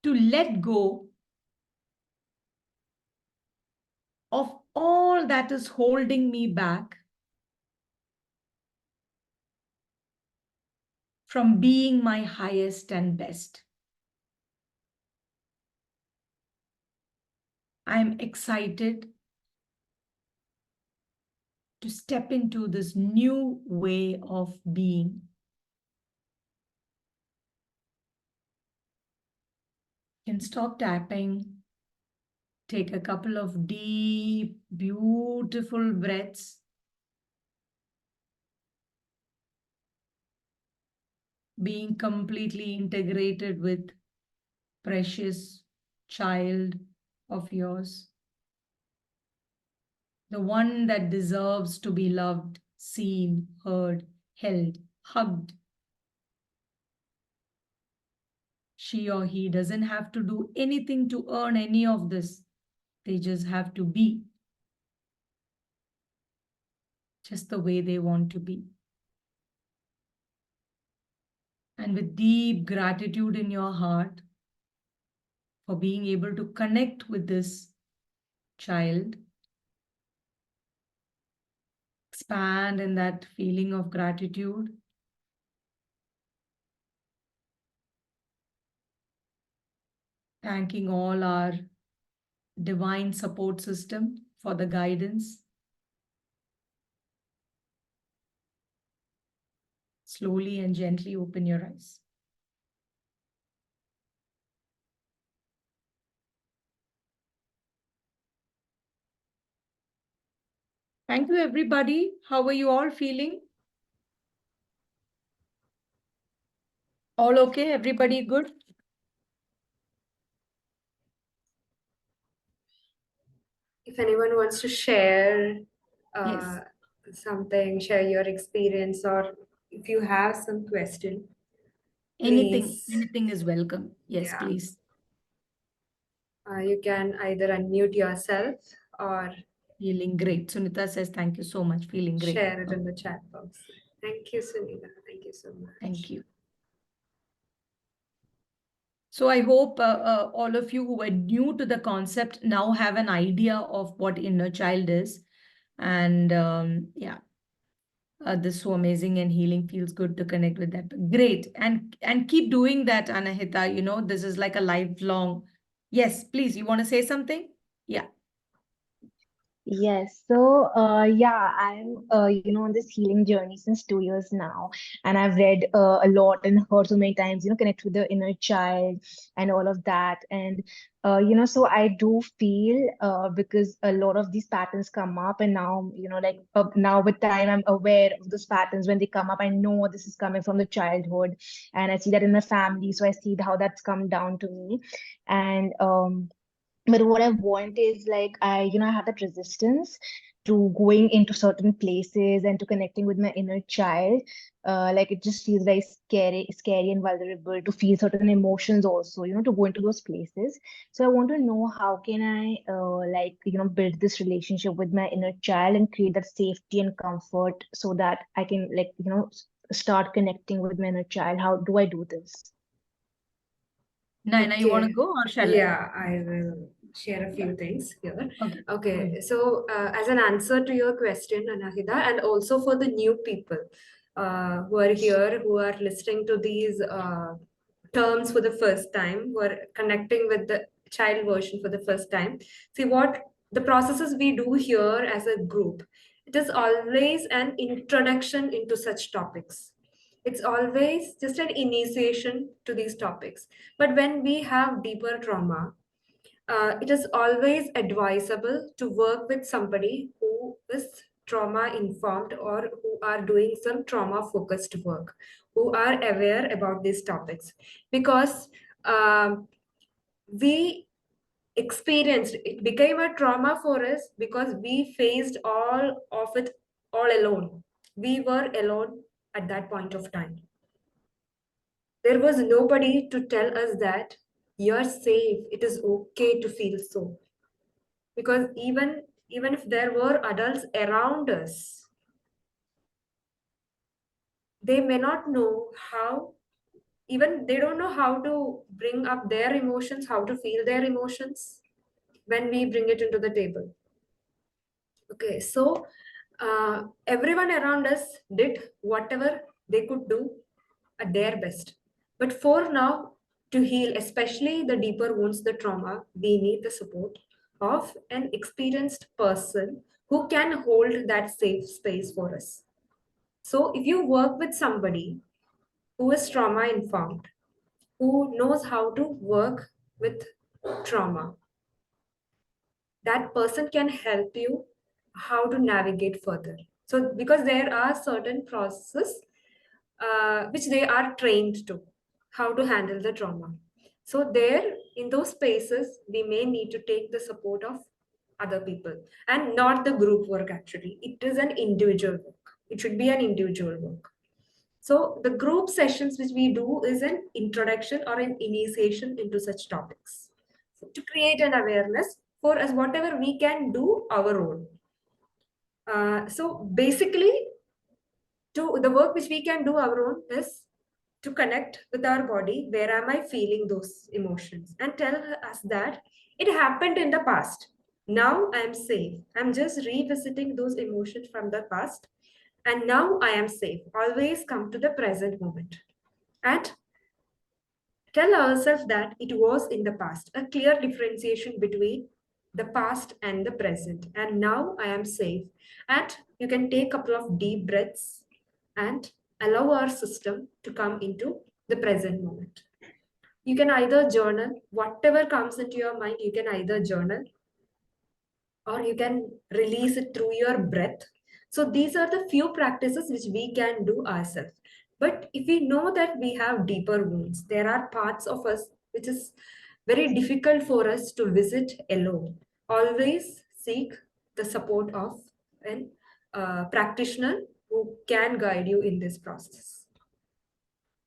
to let go of all that is holding me back from being my highest and best. I'm excited to step into this new way of being. You can stop tapping. Take a couple of deep, beautiful breaths. Being completely integrated with precious child of yours. The one that deserves to be loved, seen, heard, held, hugged. She or he doesn't have to do anything to earn any of this. They just have to be just the way they want to be. And with deep gratitude in your heart for being able to connect with this child. Expand in that feeling of gratitude. Thanking all our divine support system for the guidance. Slowly and gently open your eyes. Thank you, everybody. How are you all feeling? All okay? Everybody good? If anyone wants to share Yes. something, share your experience, or if you have some question, Anything please, is welcome. Yes, yeah, please. you can either unmute yourself or Feeling great. Sunita says, thank you so much. Feeling great. share it in the chat box. Thank you, Sunita. Thank you so much. Thank you. So I hope all of you who were new to the concept now have an idea of what inner child is. And yeah, this is so amazing and healing. Feels good to connect with that. Great. And keep doing that, Anahita. You know, this is like a lifelong. Yes, please. You want to say something? Yeah. Yes, so yeah, I'm on this healing journey since 2 years now, and I've read a lot and heard so many times, connect with the inner child and all of that, and so I do feel because a lot of these patterns come up, and now like now with time I'm aware of those patterns when they come up. I know this is coming from the childhood, and I see that in my family, so I see how that's come down to me, and but what I want is like I have that resistance to going into certain places and to connecting with my inner child. Like it just feels very scary and vulnerable to feel certain emotions also, to go into those places. So I want to know how can I like build this relationship with my inner child and create that safety and comfort so that I can like start connecting with my inner child. How do I do this? Naina, you want to Okay. go or shall I? Yeah, I will share a few things here. Okay. Okay, so as an answer to your question, Anahida, and also for the new people who are here, who are listening to these terms for the first time, who are connecting with the child version for the first time, see what the processes we do here as a group. It is always an introduction into such topics. It's always just an initiation to these topics. But when we have deeper trauma, it is always advisable to work with somebody who is trauma informed or who are doing some trauma focused work, who are aware about these topics, because we experienced it became a trauma for us because we faced all of it all alone. We were alone at that point of time. There was nobody to tell us that you're safe, it is okay to feel so. Because even if there were adults around us, they may not know how, even they don't know how to bring up their emotions, how to feel their emotions when we bring it into the table. Okay, so everyone around us did whatever they could do at their best. But for now, to heal, especially the deeper wounds, the trauma, we need the support of an experienced person who can hold that safe space for us. So if you work with somebody who is trauma informed, who knows how to work with trauma, that person can help you how to navigate further. So because there are certain processes which they are trained to, how to handle the trauma. So there, in those spaces, we may need to take the support of other people and not the group work. Actually, it is an individual work. It should be an individual work. So the group sessions which we do is an introduction or an initiation into such topics, so to create an awareness for us, whatever we can do our own. So basically, to the work which we can do our own is to connect with our body. Where am I feeling those emotions? And tell us that it happened in the past. Now I am safe. I'm just revisiting those emotions from the past. And now I am safe. Always come to the present moment. And tell ourselves that it was in the past. A clear differentiation between the past and the present. And now I am safe. And you can take a couple of deep breaths and allow our system to come into the present moment. You can either journal, whatever comes into your mind, you can either journal or you can release it through your breath. So these are the few practices which we can do ourselves. But if we know that we have deeper wounds, there are parts of us which is very difficult for us to visit alone. Always seek the support of an practitioner who can guide you in this process.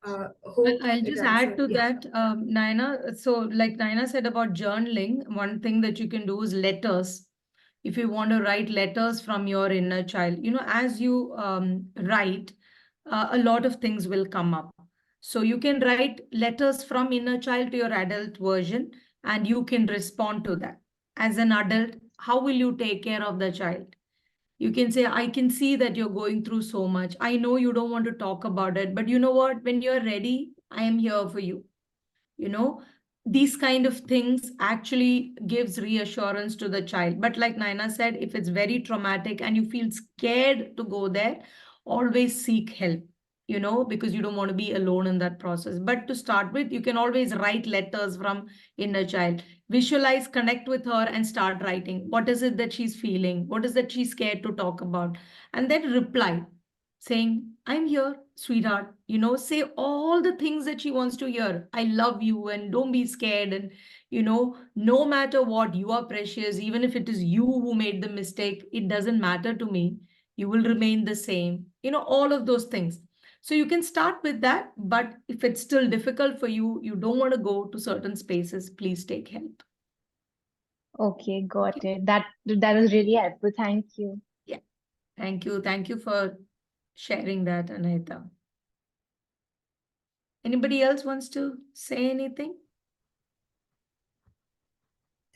Hope I'll it just add answered. to Yeah. that, Naina. So, like Naina said about journaling, one thing that you can do is letters. If you want to write letters from your inner child, as you write, a lot of things will come up. So you can write letters from inner child to your adult version, and you can respond to that. As an adult, how will you take care of the child? You can say, I can see that you're going through so much. I know you don't want to talk about it, but you know what? When you're ready, I am here for you. You know, these kind of things actually gives reassurance to the child. But like Naina said, if it's very traumatic and you feel scared to go there, always seek help, because you don't want to be alone in that process. But to start with, you can always write letters from inner child. Visualize, connect with her and start writing. What is it that she's feeling? What is that she's scared to talk about? And then reply saying, I'm here, sweetheart. Say all the things that she wants to hear. I love you and don't be scared. And, no matter what, you are precious. Even if it is you who made the mistake, it doesn't matter to me. You will remain the same. All of those things. So you can start with that. But if it's still difficult for you, you don't want to go to certain spaces, please take help. Okay, got it. That was really helpful. Thank you. Yeah. Thank you. Thank you for sharing that, Anahita. Anybody else wants to say anything?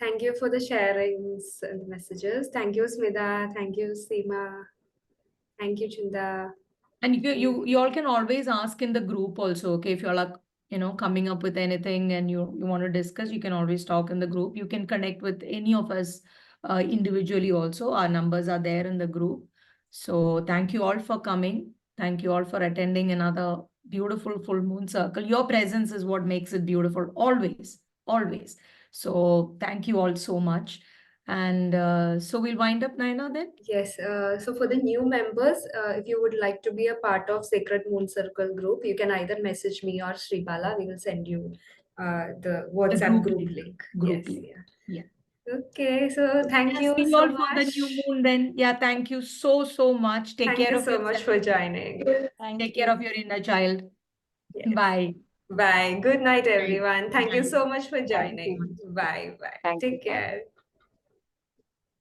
Thank you for the sharings and messages. Thank you, Smita. Thank you, Seema. Thank you, Chinda. And you all can always ask in the group also, okay? If you're like, coming up with anything and you want to discuss, you can always talk in the group. You can connect with any of us individually also. Our numbers are there in the group. So thank you all for coming. Thank you all for attending another beautiful full moon circle. Your presence is what makes it beautiful, always, always. So thank you all so much. And so we'll wind up, Naina, then. Yes, so for the new members, if you would like to be a part of Sacred Moon Circle group, you can either message me or Sribala. We will send you the WhatsApp group link. Group Yes, link. yeah. Yeah. Okay, so thank Yeah, you see you so all for the much. new moon then. Yeah, thank you so much. Take Thank care you of so much yourself. for joining. Take care of your inner child. Yes. Bye. Bye. Good night, everyone. Thank you Bye. so much for Thank joining. you. Bye. Bye. Thank you. Take care.